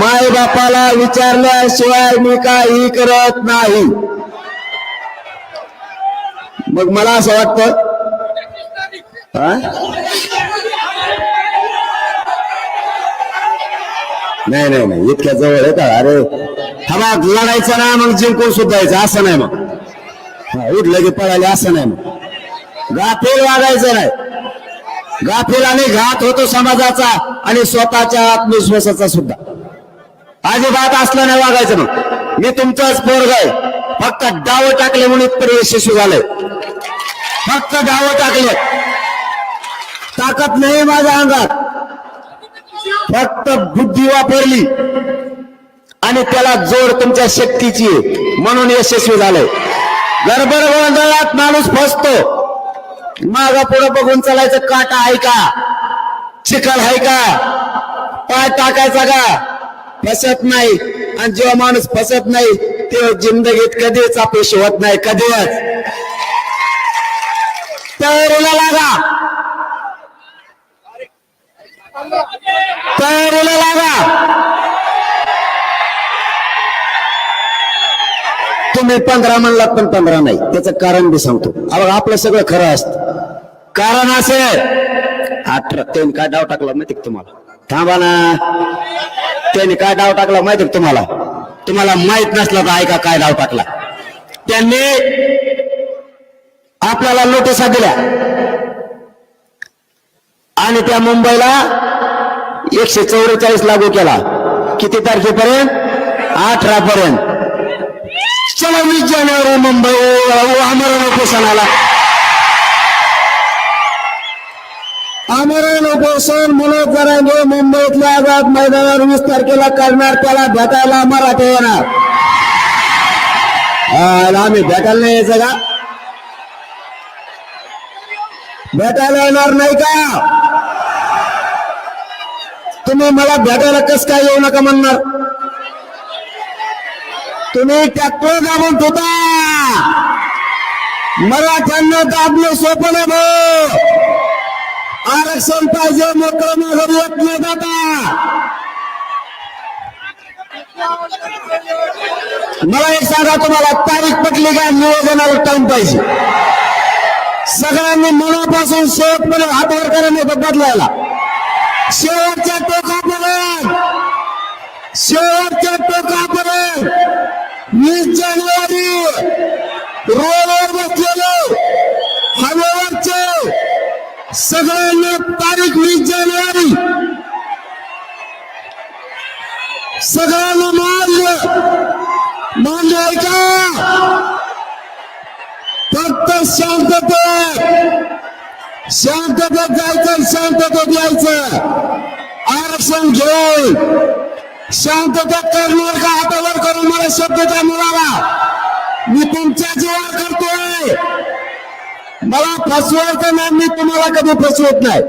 माय बापाला विचारल्याशिवाय मी काही करत नाही. मग मला असं वाटतं नाही नाही नाही, इतक्या जवळ आहे का? अरे हवा लढायचं ना, मग जिंकून सुद्धायचं असं नाही. मग उठलं की पळाले असं नाही. मग गाफील वागायचं नाही. गाफील आणि घात होतो समाजाचा आणि स्वतःच्या आत्मविश्वासाचा सुद्धा. अजिबात असलं नाही वागायचं. मग मी तुमचाच पोरग आहे, फक्त डाव टाकले म्हणून इतकं यशस्वी झालंय. फक्त डाव टाकले, ताकद नाही माझ्या अंगात, फक्त बुद्धी वापरली आणि त्याला जोड तुमच्या शक्तीची, म्हणून यशस्वी झालंय. गडबड गोंधळात माणूस फसतो. मागा पुढे बघून चालायचं. काटा आहे का? चिखल आहे का? पाय टाकायचा का? फसत नाही. आणि जेव्हा माणूस फसत नाही तेव्हा जिंदगीत कधीच अपयश होत नाही. कधीच. तयारीला लागा, तयारीला लागा. तुम्ही 15 म्हणलात पण 15 नाही. त्याचं कारण बी सांगतो. आपलं सगळं खरं असतं. कारण असे 18 त्यांनी काय डाव टाकला माहिती तुम्हाला? थांबा ना, त्यांनी काय डाव टाकला माहिती तुम्हाला? तुम्हाला माहित नसला तर ऐका काय डाव टाकला. त्यांनी आपल्याला नोटिसा दिल्या आणि त्या मुंबईला 144 लागू केला. किती तारखेपर्यंत? 18 पर्यंत. चला 20 जानेवारी मुंबई आमरण उपोषणाला. आमरण उपोषण मनोज जरांगे मुंबईतल्या आझाद मैदानावर 20 तारखेला करणार. त्याला भेटायला मराठे येणार. आम्ही भेटायला नाही यायचं का? भेटायला येणार नाही का? तुम्ही मला भेटायला कस काय येऊ नका म्हणणार? तुम्ही ट्रॅक्टर दाबून ठेवता. मराठ्यांना दाबलं सोपं नाही भाऊ. आरक्षण पाहिजे, मोकळं माघारी येत नाही जाता. मला एक सांगा, तुम्हाला तारीख पटली का? नियोजनाला टाइम पाहिजे. सगळ्यांनी मनापासून शेवटपर्यंत हातवर करायला बदलायला. शेवटच्या टोकापर्यंत, शेवटच्या टोकापर्यंत 20 जानेवारी रोडवर बसलेले हवेवरचे सगळ्यांना तारीख 20 जानेवारी सगळ्यांना मान्य आहे का? फक्त शांततेत जायचं, शांततेत यायचं. आरक्षण घेऊन शांततेत करणार का? हातावर करून मला शब्द द्या मुलाला. मी तुमच्या जीवावर करतोय. मला फसवायचं नाही. मी तुम्हाला कधी फसवत नाही.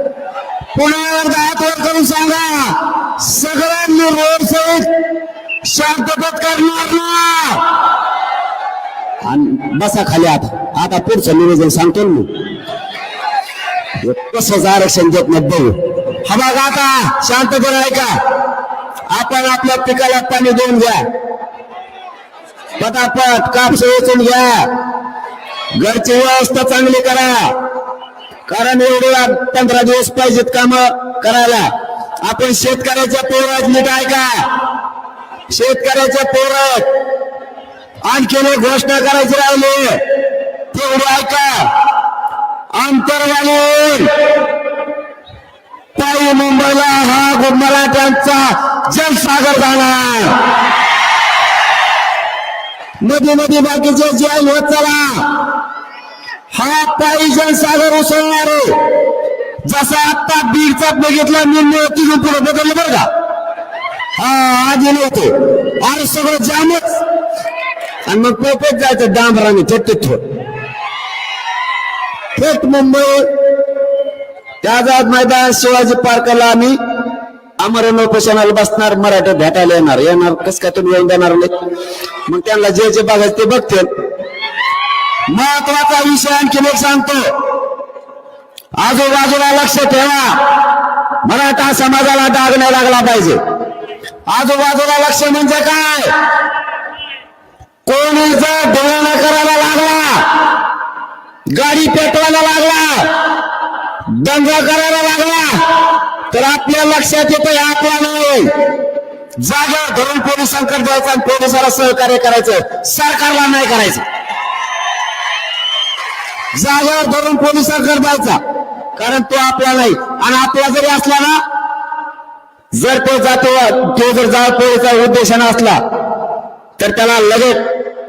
पुन्हा एकदा हातवर करून सांगा, सगळ्यांनी रोड सहित शांततेत करणार ना? बसा खाली. आता पुढचं निवेदन सांगतो मी. कसं आरक्षण देत नाही बघू. हा बघा, आता शांतपणे ऐका. आपण आपल्या पिकाला पाणी देऊन घ्या, पटापट कापस वेचून घ्या, घरची व्यवस्था चांगली करा, कारण एवढे 15 दिवस पाहिजेत काम करायला. आपण शेतकऱ्याच्या पोरात नीट ऐका, शेतकऱ्याच्या पोरात आणखीन एक घोषणा करायची राहिली, तेवढी ऐका. अंतरवाली ताई मुंबईला हा मराठ्यांचा जलसागर जाणार. नदी नदी बाकीचे जेल होत चला, हा ताई जलसागर उसळणार आहे. जसा आता बीडचा बघितला निर्णय तिथून पुढे बदललं बरं का. हा आधी नव्हते आणि सगळं जामच, आणि मग पेपेत जायचं डांबराने थेट थेट मुंबई आझाद मैदान शिवाजी पार्कला आम्ही आमरण उपोषणाला बसणार, मराठे भेटायला येणार कस काय तुम्ही येऊन देणार नाही. मग त्यांना जे जे बघायचं ते बघतील. महत्वाचा विषय आणखी एक सांगतो, आजूबाजूला लक्ष ठेवा, मराठा समाजाला डाग नाही लागला पाहिजे. आजूबाजूला लक्ष म्हणजे काय, कोणी जर ढोळणा करायला लागला, गाडी पेटवायला लागला, दंगा करायला लागला, तर आपल्या लक्षात येतं आपला नाही. जागा धरून पोलिसांकडे जायचं आणि पोलिसाला सहकार्य करायचं, सरकारला नाही करायचं. जागेवर धरून पोलिसांकडे जायचा, कारण तो आपला नाही. आणि आपला जरी असला ना, जर तो जातो तो जर जाळ पोळीचा उद्देशाने असला तर त्याला लगेच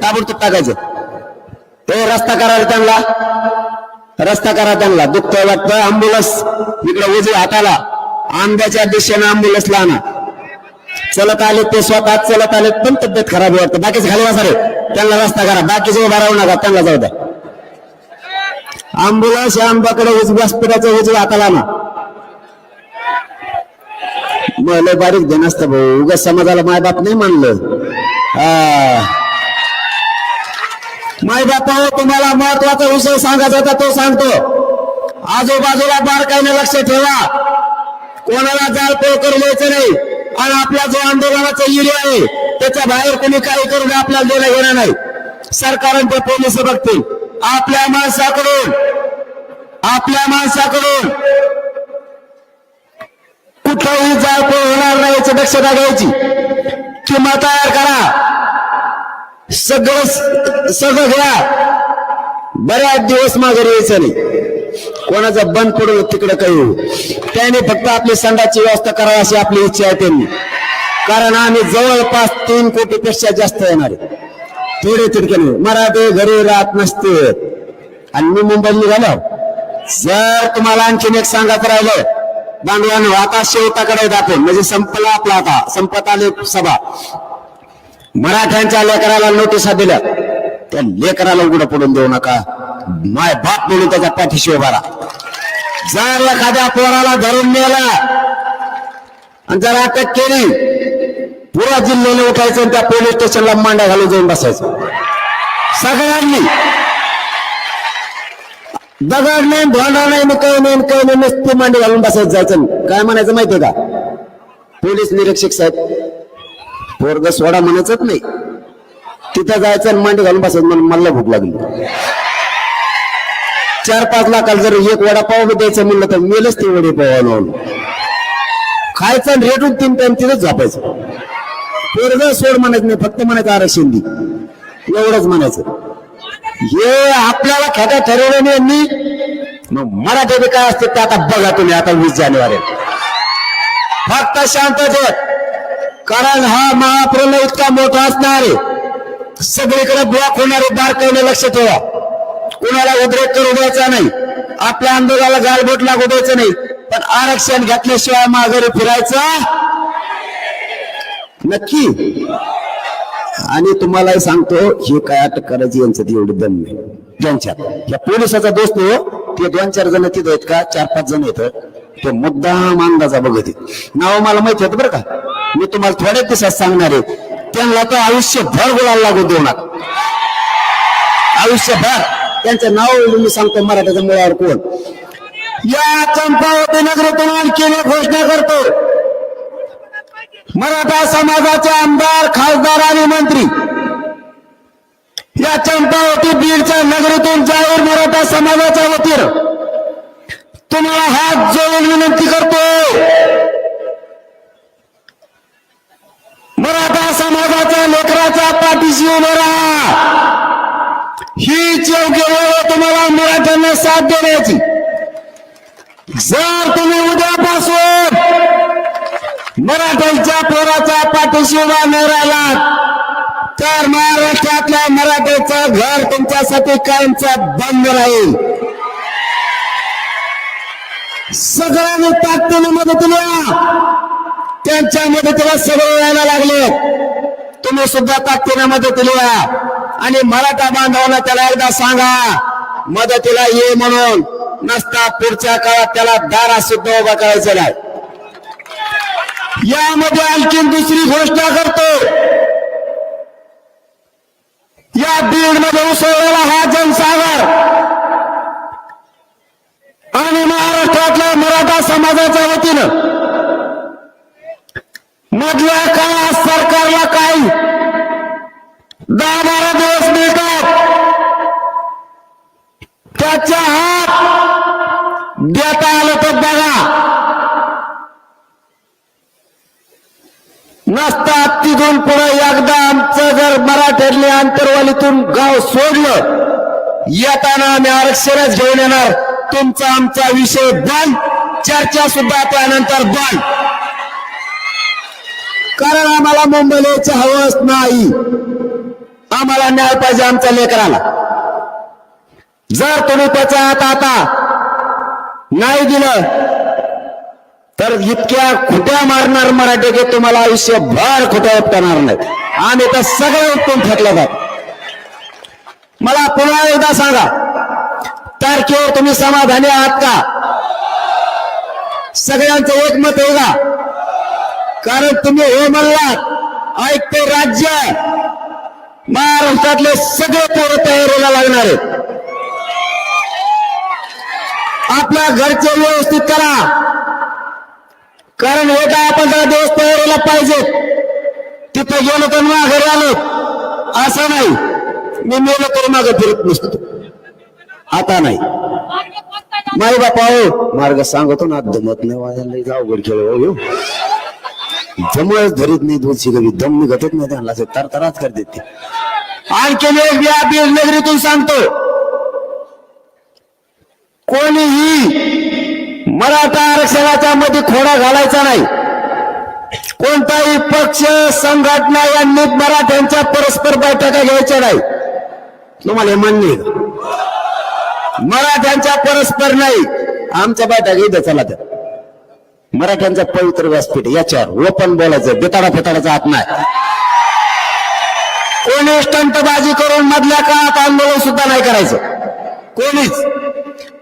ताबडतोब टाकायचं. तो रस्ता करायला रस्ता करा त्यांना. दुखतंय वाटतं, अँब्युलन्स इकडे उजव्या हाताला आंब्याच्या दिशेने अँब्युलन्सला आणा. चलत आले ते स्वतः चलत आले, पण तब्येत खराब वाटतं. बाकीचे खाली बसा रे, त्यांना रस्ता करा, बाकीचे उभा राहू नका, त्यांना जाऊ द्या. अँब्युलन्स या आंब्याकडे व्यासपीठाच्या उजव्या हाताला आणा. मला बारीक देण असतं भाऊ, उगाच समाजाला मायबाप नाही मानलं. मायबापा तुम्हाला महत्वाचा विषय सांगायचा होता तो सांगतो. आजूबाजूला बारकाईने लक्ष ठेवा, कोणाला जाळपोळ करू द्यायचं नाही. आणि आपला जो आंदोलनाचा एरिया आहे त्याच्या बाहेर कोणी काही करू नये, आपल्याला देणं घेणं नाही. सरकारने पोलीस बघतील. आपल्या माणसाकडून कुठलाही जाळपोळ होणार नाही याची दक्षता घ्यायची. किंवा तयार करा, सगळं घ्या. बऱ्याच दिवस माघारी यायचं नाही, कोणाचा बंद पडून तिकडे काही होऊ. त्याने फक्त आपली संडाची व्यवस्था करावी अशी आपली इच्छा आहे त्यांनी. कारण आम्ही जवळपास 3 कोटीपेक्षा जास्त येणार आहे. थोडे तिडके नाही, मराठे घरी राहत नसते. आणि मी मुंबईला निघालो. जर तुम्हाला आणखीन एक सांगायचं राहिलं, बांधवांनो, आता शेवटाकडे आपण म्हणजे संपला आपला, आता संपत आले सभा. मराठ्यांच्या लेकराला नोटिसा दिल्या, त्या लेकराला उघडं पडून देऊ नका. माय बाप म्हणून त्याच्या पाठीशी उभा राहा. जर एखाद्या पोराला धरून नेला आणि जर अटक केली, पुरा जिल्ह्याने उठायचं आणि त्या पोलीस स्टेशनला मांड्या घालून जाऊन बसायचं. सगळ्यांनी दगड नाही, भांडा नाही, काही नाही नुसती मांडी घालून बसायचं जायचं. काय म्हणायचं माहितीये का, पोलीस निरीक्षक साहेब पोरग सोडा म्हणायचंच नाही, तिथं जायचं आणि मांडी घालून बसायचं. मला भूक लागली. 4-5 लाखाला जर एक वडापाव द्यायचं म्हणलं तर मेलच ते वडेपाव खायचं आणि रेटून 3 टाइम तिथंच झोपायचं. पोरग सोड म्हणायचं नाही, फक्त म्हणायचं आरक्षण दे, एवढंच म्हणायचं. हे आपल्याला खेटा ठरवलं नाही यांनी. मग मराठी काय असते ते आता बघा तुम्ही. आता 20 जानेवारी फक्त शांततेत, कारण हा महाप्रलय इतका मोठा असणार आहे, सगळीकडे ब्लॉक होणारे. बारकाईने लक्ष ठेवा, कुणाला उद्रेक करू द्यायचा नाही, आपल्या आंदोलनाला गालबोट लागू द्यायचं नाही. पण आरक्षण घेतल्याशिवाय माघारी फिरायचं नक्की. आणि तुम्हालाही सांगतो, हे काय अटक करायची यांच्यात एवढी दम नाही त्यांच्यात. या पोलिसाचा दोस्त हो, ते 2-4 जण तिथं आहेत का, 4-5 जण येतात, ते मुद्दाम अंदाजा बघत. नाव मला माहिती होतं बरं का, मी तुम्हाला थोड्याच दिवसात सांगणार आहे. त्यांना तर आयुष्यभर गुलाल लागू देऊ नका, आयुष्यभर. त्यांचं नाव मी सांगतो, मराठ्याच्या मुळावर कोण. या चंपावती नगरीतून आणखी घोषणा करतो, मराठा समाजाचे आमदार, खासदार आणि मंत्री या चंपावती बीडच्या नगरीतून जाहीर मराठा समाजाच्या वतीनं तुम्हाला हात जोडून विनंती करतो, मराठा समाजाच्या लेकराच्या पाठीशी उभं राहा. हीच योग्य वेळ तुम्हाला मराठ्यांना साथ देण्याची. जर तुम्ही उद्यापासून मराठ्यांच्या पोराच्या पाठीशी उभा न राहिलात तर महाराष्ट्रातल्या मराठ्याचं घर तुमच्यासाठी कायमचं बंद राहील. सगळ्यांनी ताकदीने मदतीला या. त्यांच्या मदतीला सगळे यायला लागले. तुम्ही सुद्धा ताकदीने मदतीला या आणि मराठा बांधवांना त्याला एकदा सांगा मदतीला ये म्हणून. नसता पुढच्या काळात त्याला दारा सुद्धा उभा करायचं नाही. यामध्ये आणखी दुसरी घोषणा करतो, या बीड मध्ये उसळलेला हा जनसागर आणि महाराष्ट्रातल्या मराठा समाजाच्या वतीनं मधल्या काळात सरकारला काही 10-12 दिवस मिळतात, त्याच्या हात देता आलं तर बघा. नसता तिथून पुढे एकदा आमचं जर मराठ्यातल्या आंतरवालीतून गाव सोडलं येताना आम्ही आरक्षणच घेऊन येणार. तुमचा आमचा विषय बंद, चर्चा सुद्धा त्यानंतर बंद. कारण आम्हाला मुंबईला यायची हवस नाही. आम्हाला न्याय पाहिजे आमच्या लेकराला. जर तुम्ही त्याचा हात आता नाही दिलं तर इतक्या खुट्या मारणार मराठी की तुम्हाला आयुष्यभर खुट्या उपटणार नाहीत. आम्ही तर सगळे उपटून फेकले जात. मला पुन्हा एकदा सांगा, तारखेवर तुम्ही समाधानी आहात का? सगळ्यांचं एकमत आहे का? कारण तुम्ही हो म्हणलात ऐकते राज्य महाराष्ट्रातले सगळे पोरं तयारीला लागणार आहेत. आपल्या घरचे व्यवस्थित करा. कारण हे काय आपण 10 दिवस तयारीला पाहिजे. तिथं गेलो तर घरी आलो असं नाही. मी मेलो तर मागे फिरत नसतो. आता नाही. माई बापा हो मार्ग सांगतो ना, दमत नाही वाजायला अवघड खेळ हो. जमच धरीत नाही, दोषी कवी दम निघतच नाही. त्यांना तरतराच करते ते. आणखी एक या बीड नगरीतून सांगतो, कोणीही मराठा आरक्षणाच्या मध्ये खोडा घालायचा नाही. कोणताही पक्ष संघटना यांनी मराठ्यांच्या परस्पर बैठका घ्यायच्या नाही. तुम्हाला हे मान्य आहे का? मराठ्यांच्या परस्पर नाही. आमच्या बैठका इथं चला त्या मराठ्यांचा पवित्र व्यासपीठ याच्यावर ओपन बोलायचं, बेताडा फेताडाचा हात नाही. कोणी स्टंटबाजी करून मधल्या काळात आंदोलन सुद्धा नाही करायचं. कोणीच.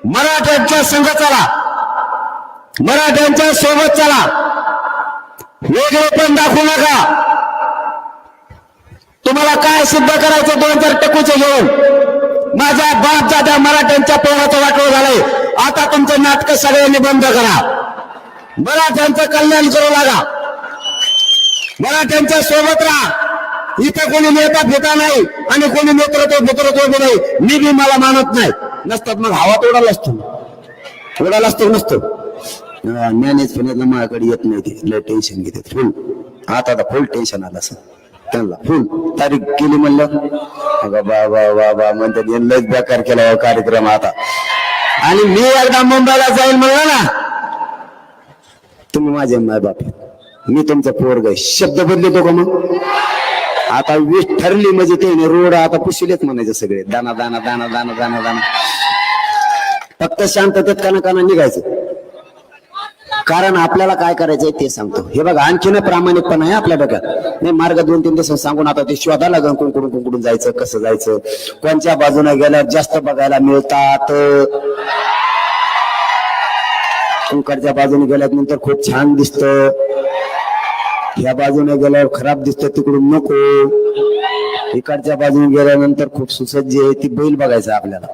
मराठ्यांच्या संघ चला, मराठ्यांच्या सोबत चला. वेगळे पण दाखवू नका. तुम्हाला काय सिद्ध करायचं 2-4 टक्कूचे घेऊन? माझ्या बाप दादा मराठ्यांच्या पोराचं वाटोळ झालंय. आता तुमचं नाटक सगळ्यांनी बंद करा. मराठ्यांचं कल्याण करू लागा. मराठ्यांच्या सोबत राहा. इथं कोणी नेता फेता नाही आणि कोणी नेतृत्व नाही. मी बी मला मानत नाही. नसतात मग हवा तोडायला असतो नसतो. मॅनेज पण माझ्याकडे येत नाही. ते लय टेन्शन घेते फुल. आता फुल टेन्शन आलं असं त्यांना. फुल तारीख केली म्हणलं अगं बा म्हणतात लयच बेकार केला कार्यक्रम आता. आणि मी एकदा मुंबईला जाईल म्हणलं ना, तुम्ही माझे माय बाप, मी तुमचा पोरग आहे. शब्द बदलतो का मग? आता 20 ठरली म्हणजे ते रोड आता पुशिलेच म्हणायचे सगळे. दाना दाना दाना दाना दाना दाना. फक्त शांततेत काना निघायचं. कारण आपल्याला काय करायचंय ते सांगतो. हे बघा आणखीन प्रामाणिकपणा आहे आपल्या डोक्यात. नाही मार्ग 2-3 दिवस सांगून आता ते शोधायला लागून कुंकडून जायचं, कसं जायचं, कोणत्या बाजूने गेल्यावर जास्त बघायला मिळतात. कुंकडच्या बाजूने गेल्यानंतर खूप छान दिसतं, ह्या बाजूने गेल्यावर खराब दिसतं, तिकडून नको. इकडच्या बाजूने गेल्यानंतर खूप सुसज्ज आहे, ती बैल बघायचं आपल्याला.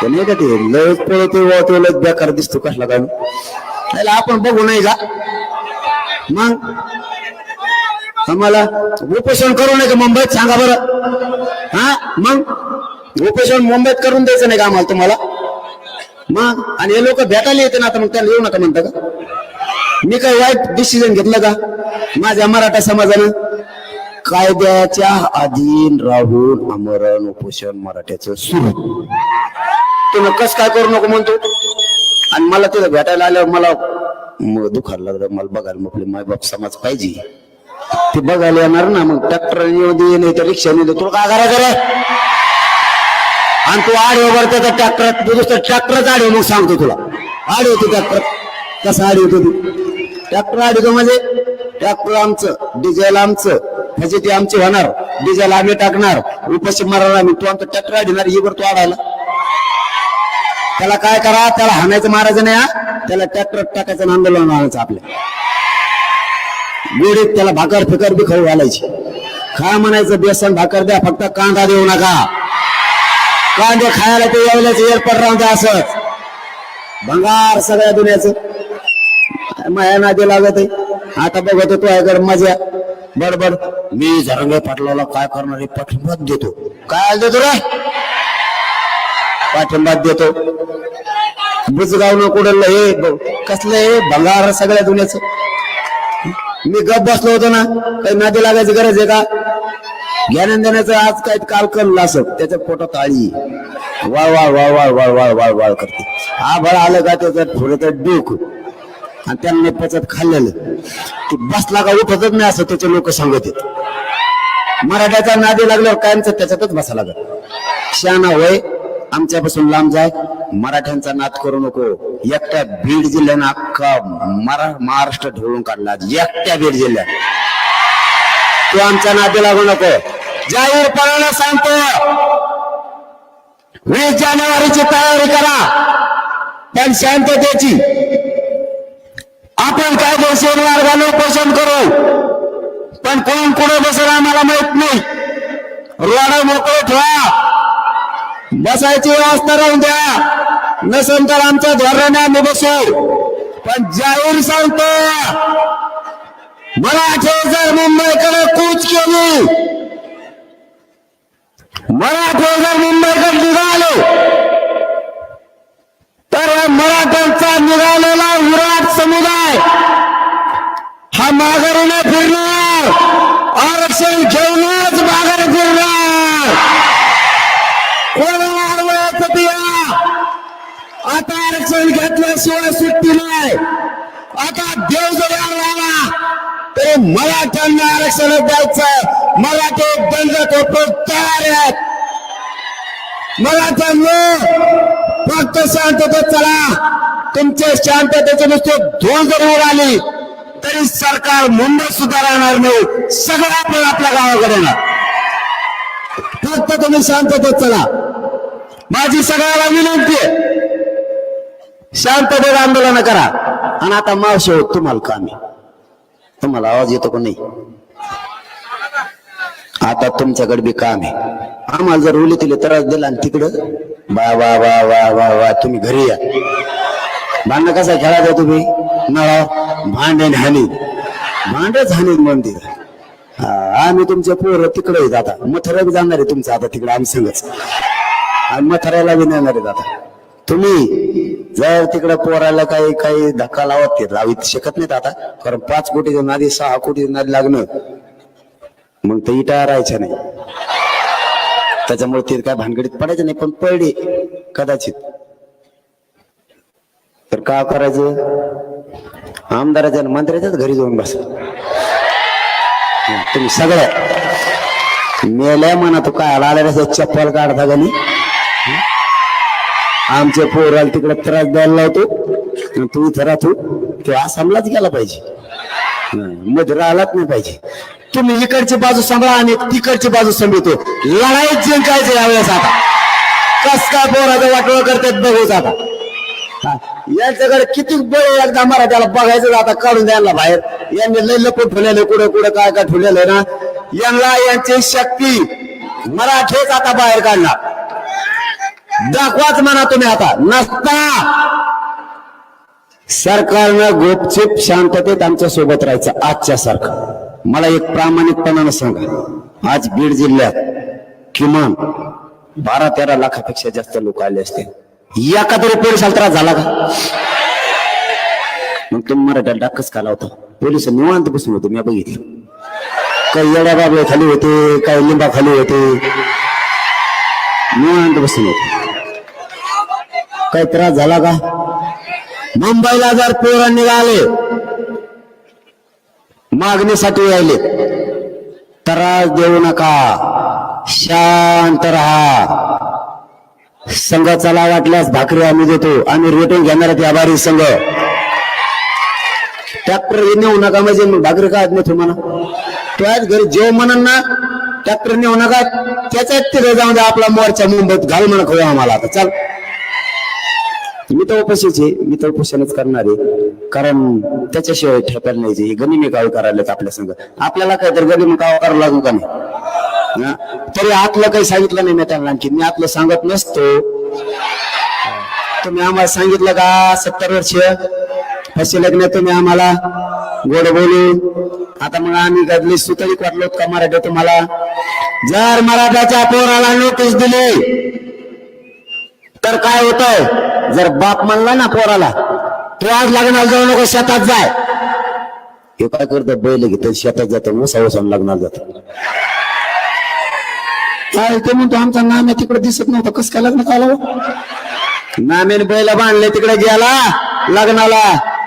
ते नाही का ते लयच पळतो लयच बेकार दिसतो कसला काय. आपण बघू नाही का? मग आम्हाला उपोषण करू नये का मुंबईत सांगा बरं? हा मग उपोषण मुंबईत करून द्यायचं नाही का आम्हाला तुम्हाला? मग आणि हे लोक भेटायला येते ना, आता मग त्याला येऊ नका म्हणता का? मी काय वाईट डिसिजन घेतलं का माझ्या मराठा समाजानं? कायद्याच्या अधीन राहून आमरण उपोषण मराठ्याचं सुरू. तुम्ही कस काय करू नको म्हणतो, आणि मला तिथं भेटायला आल्यावर मला दुखायला लागलं. मला बघायला मग मायबाप समाज पाहिजे, ते बघायला येणार ना. मग ट्रॅक्टर नाही तर रिक्षाने तुला काय करायचं रे? आणि तू आडीवर त्याचा ट्रॅक्टर ट्रॅक्टरच आडीव. मग सांगतो तुला आडी होती ट्रॅक्टर कसं आडी होती. ट्रॅक्टर आडी म्हणजे ट्रॅक्टर आमचं, डिझेल आमचं, फजिती आमची होणार, डिझेल आम्ही टाकणार, उपाशी मारणार आम्ही. तू आमचं ट्रॅक्टर आडीणार ही बरं तू आडायला. त्याला काय करा, त्याला हाणायचं मारायचं नाही, हा त्याला ट्रॅक्टर टाकायचं आंदोलन आणायचं. आपल्या गोडीत त्याला भाकर फिकर बी खाऊ घालायची. खा म्हणायचं, बेसन भाकर द्या, फक्त कांदा देऊ नका. कांदे खायला ते यायलाच एअरपोर्ट राहून द्या. असंच भंगार सगळ्या दुनियाचं माया नादी लागत आहे. आता बघतो तो आहे मजा बडबड. मी झरंगे पाटलाला काय करणार आहे? पाठिंबा देतो. काय देतो रे? पाठिंबा देतो. बुजगाव न कुडलं हे कसलं हे भंगार सगळ्या दुनियाचं. मी गप बसलो होतो ना, काही नादी लागायची गरज आहे का? ज्ञान देण्याचं आज काय काल कल असत, त्याच्या पोटात आळी वाळ वाळ वाळ वाळ वाळ वाळ वाळ वाळ करते. हा बळ आलं का त्याच्यात थोडं डोक, आणि त्यांनी पचत खाल्लेलं ते बसला का उठतच नाही असं त्याचे लोक सांगत येत. मराठ्याचा नादी लागल्यावर कायमचं त्याच्यातच बसा लागत. शहाणा होय, आमच्यापासून लांब जाय. मराठ्यांचा नाद करू नको. एकट्या बीड जिल्ह्यानं अख्खा महाराष्ट्र ढवळून काढला. एकट्या बीड जिल्ह्यात तू आमच्या नादी लागू नको. जाहीरपणाने सांगतो, 20 जानेवारीची तयारी करा, पण शांततेची. आपण काय देशील मार्गाने उपोषण करू, पण कोण पुढे बसेल आम्हाला माहित नाही. रोड मोकळे ठेवा, बसायची व्यवस्था राहून द्या. नसेल तर आमच्या धोरणाने आम्ही बसू. पण जाहीर सांगतो, मराठे जर मुंबईकडे कूच केली, मराठे जर मुंबईकडे निघाले, तर मराठ्यांचा निघालेला विराट समुदाय हा माघारीने फिरणार, आरक्षण घेऊनच माघारी फिरणार. कोणाला अडवायचं दिया, आता आरक्षण घेतल्याशिवाय सुट्टी नाही. आता देव जरी आला तरी मराठ्यांना आरक्षण द्यायचं. मराठी बंद कोपरून तयार आहेत. मराठ्यांना फक्त शांततेत चला. तुमचे शांततेचे नुसते धूळ जरी उडाली तरी सरकार मुंबई सुद्धा राहणार नाही. सगळं आपण आपल्या गावाकडे येणार. फक्त तुम्ही शांततेत चला. माझी सगळ्याला विनंती आहे, शांततेत आंदोलन करा. आणि आता मावशी होत तुम्हाला काम आहे. तुम्हाला आवाज येतो का नाही? आता तुमच्याकडे बी काम आहे. आम्हाला जर उली तिले त्रास दिला आणि तिकडं वा वा वा वा वा वा तुम्ही घरी या. भांडण कसा खेळायचा तुम्ही? नळा भांडण हानी, भांडच हानी मंदिर. आम्ही तुमच्या पोरं तिकडे आहेत. आता मथुरा बी जाणार आहे तुमचं आता तिकडे आम्ही संगच, आणि मथुऱ्याला बी नेणार आहेत. आता तुम्ही जर तिकडे पोराला काही काही धक्का लावत शकत नाहीत आता, कारण 5 कोटी नादी 6 कोटी नादी लागणं मग तर इटा राहायच्या नाही. त्याच्यामुळे ते काय भानगडीत पडायचं नाही. पण पडले कदाचित तर का करायचं? आमदाराच्या मंत्र्याच्याच घरी जाऊन बस. तुम्ही सगळ्या मेल्या म्हणा. तू काय आला चप्पल काढता का नाही? आमच्या पोराला तिकडे त्रास द्यायला लावतो, तू इथं राहतो. ते आसामलाच गेला पाहिजे, मध्ये राहिलाच नाही पाहिजे. तुम्ही इकडची बाजू सांभाळा आणि तिकडची बाजू सांभाळतो. लढाईत जिंकायचं यावेळेस. आता कस काय पोराचं वाटोळ करतात बघूच. आता यांच्याकडे किती बळ एकदा मराठ्याला बघायचं. आता काढून द्यायला बाहेर. यांनी लय लपून ठेवलेले, कुठे कुठे काय काय ठेवलेलं ना. यांना यांची शक्ती मराठीच आता बाहेर काढणार. दाखवाच म्हणा तुम्ही. आता नसता सरकारनं गुपचूप शांततेत आमच्या सोबत राहायचं आजच्या सारखं. मला एक प्रामाणिकपणानं सांगा, आज बीड जिल्ह्यात किमान 12-13 लाखापेक्षा जास्त लोक आले असते, एका तरी पोलिसाला त्रास झाला का? मग तुम्ही मराठ्याला डाकच खाला होता, पोलिस निवांत बसून होते, मी बघितलं. काही येड्या बाबे खाली होते, काही लिंबा खाली होते, निवांत बसून होते. काही त्रास झाला का? मुंबईला जर पोरं निघाले मागणीसाठी यायले, त्रास देऊ नका, शांत राहा. संघ चला, वाटल्यास भाकरी आम्ही देतो, आम्ही रेटून घेणार आहेत आभारी संघ. ट्रॅक्टर नेऊ नका म्हणजे मग भाकरी काय नाही तुम्हाला, त्याच घरी जेव म्हणून ना, ट्रॅक्टर नेऊ नका, त्याच्यात तिथे जाऊन द्या आपला मोर्चा मुंबईत घाल म्हणा खाऊ आम्हाला. आता चल, मी तर उपाशीच आहे, मी तर उपोषणच करणार आहे, कारण त्याच्याशिवाय ठेपायला नाही. गनिमी काव करायला आपल्या संघ, आपल्याला काय तर गनिमी काव करावं लागू का नाही? तरी आतलं काही सांगितलं नाही मी त्यांना, आणखी मी आतलं सांगत नसतो. तुम्ही आम्हाला सांगितलं का 70 वर्ष फसवलं नाही तुम्ही आम्हाला गोड बोलू. आता मग आम्ही गदली सुतळी वाटलो का मराठा तुम्हाला? जर मराठाच्या पोराला नोटीस दिली तर काय होतंय? जर बाप म्हणला ना पोराला, तो आज लग्नाला जाऊ नको, शेतात जाय, हे काय करतं? बैल घेत शेतात जातं, उसावसान लग्नाला जातं. काय ते म्हणतो आमचा नाम्या तिकडे दिसत नव्हता, कस काय लग्न झालं? नाम्याने बैल बांधले, तिकडे गेला लग्नाला,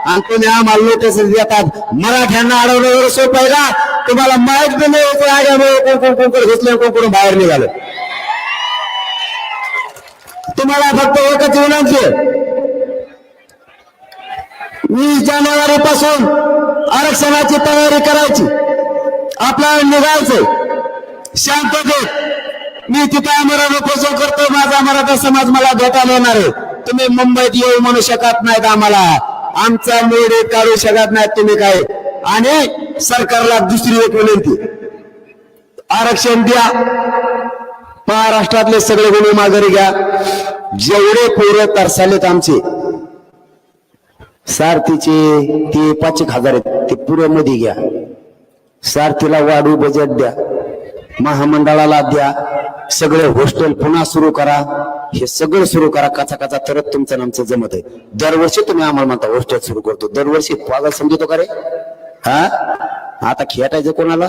आणि तुम्ही आम्हाला नोटीस देतात. मराठ्यांना अडवलं सोपं आहे का? तुम्हाला माहित बी नाही कोण घेतलं, कोण बाहेर निघालं. तुम्हाला फक्त एकच विनंती, 20 जानेवारी पासून आरक्षणाची तयारी करायची, आपल्याला निघायचंय शांततेत. मी तिथे आमरण उपोषण करतो, माझा मराठा समाज मला भेटायला येणार आहे. तुम्ही मुंबईत येऊ म्हणू शकत नाहीत आम्हाला, आमचा मूड काढू शकत नाहीत तुम्ही काय. आणि सरकारला दुसरी एक विनंती, आरक्षण द्या, महाराष्ट्रातले सगळे गुन्हे माघारी घ्या. जेवढे पोरं तरसालेत आमचे सारथीचे, ते 5,000 आहेत, ते पुण्यामध्ये घ्या. सारथीला वाढू बजेट द्या, महामंडळाला द्या, सगळे हॉस्टेल पुन्हा सुरू करा, हे सगळं सुरू करा कचा कचा, तरच तुमचं आमचं जमत आहे. दरवर्षी तुम्ही आम्हाला म्हणता हॉस्टेल सुरू करतो, दरवर्षी पागल समजतो का रे? हा, आता खेटायचं कोणाला?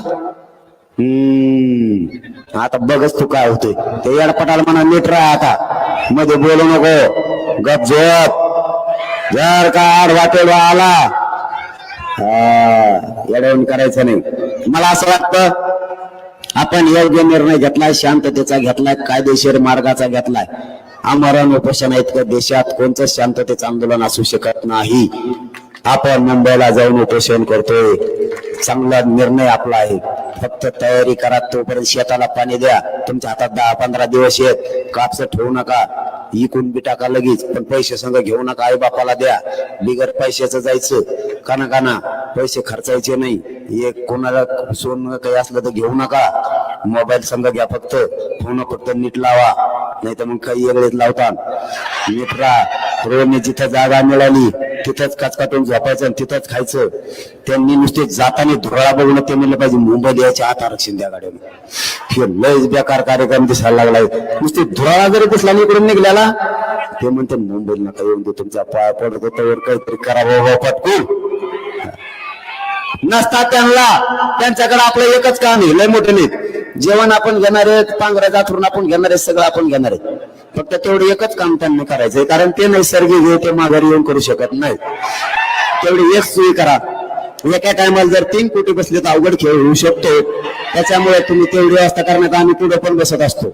आता बघच तू काय होतोय. ते येडपटाला म्हणा नीट राहा, आता मध्ये बोलू नको, गप झोप. जर का वाटेल आला येडवून करायचं नाही. मला असं वाटतं आपण योग्य निर्णय घेतलाय, शांततेचा घेतलाय, कायदेशीर मार्गाचा घेतलाय. आमरण उपोषण इतकं देशात कोणतंच शांततेचं आंदोलन असू शकत नाही. आपण मुंबईला जाऊन उपोषण करतोय, चांगला निर्णय आपला आहे. फक्त तयारी करा, तोपर्यंत शेताला पाणी द्या. तुमच्या हातात 10-15 दिवस आहेत, कापस ठेवू नका, इकून बी टाका लगेच, पण पैसे संग घेऊ नका, आई बापाला द्या. बिगर पैशाचं जायचं, काना पैसे खर्चायचे नाही. एक कोणाला सोनं काही असलं तर घेऊ नका, मोबाईल संग घ्या, फक्त फोन फक्त नीट लावा, नाही तर मग काही वेगळेच लावतात. नीट राहा. रोजने जिथं जागा मिळाली तिथंच कचकाटून झोपायचं आणि तिथंच खायचं. त्यांनी नुसते जाताना धुराळा बघून ते म्हणलं पाहिजे मुंबईला यायच्या आत आरक्षण द्या गाड्याने. हे लयच बेकार कार्यक्रम दिसायला लागलाय. नुसते धुराळा जरी दिसला इकडून निघल्याला, ते म्हणते मुंबईला नका येऊन दे, तुमचा पाय पडत त्यावर काहीतरी करावं पटकून. नसतात त्यांच्याकडे आपलं एकच काम आहे, लय मोठे नाही. जेवण आपण घेणार आहेत, पांघरा जाथरून आपण घेणार आहेत, सगळं आपण घेणार आहे. फक्त तेवढं एकच काम त्यांनी करायचंय, कारण ते नैसर्गिक आहे, ते माघारी येऊन करू शकत नाही. तेवढी एक सोयी करा. एका टायमाला जर 3 कोटी बसले तर अवघड खेळ होऊ शकतो. त्याच्यामुळे तुम्ही तेवढी व्यवस्था करण्यात आम्ही पुढे पण बसत असतो.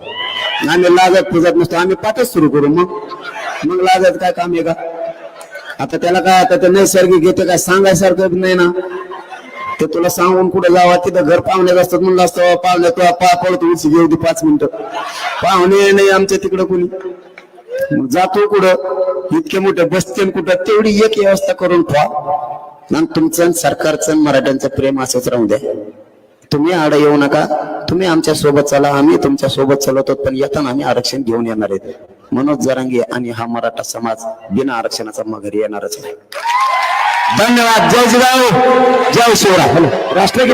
आम्ही लाजत पुजत नसतो, आम्ही पाठच सुरू करू. मग लाजत काय काम आहे का? आता त्याला काय, आता ते नैसर्गिक येते काय सांगायसारखं नाही ना. ते तुला सांगून कुठे जावा, तिथं घर पाहुण्यात असतात म्हणलं असतं, पाहुणे तुला पळतो उची घेऊ दे 5 मिनिटं. पाहुणे नाही आमच्या तिकडं कोणी, मग जातो कुठं, इतके मोठे बसते कुठं. तेवढी एक व्यवस्था करून ठेवा. मग तुमचं सरकारचं मराठ्यांचं प्रेम असंच राहू द्या. तुम्ही आड येऊ नका, तुम्ही आमच्या सोबत चला, आम्ही तुमच्या सोबत चालवतो, पण येताना आम्ही आरक्षण घेऊन येणार आहेत. मनोज जरांगे आणि हा मराठा समाज बिना आरक्षणाचा माघारी येणारच नाही. धन्यवाद. जय जिजाऊ, जय शिवराय. राष्ट्रगीत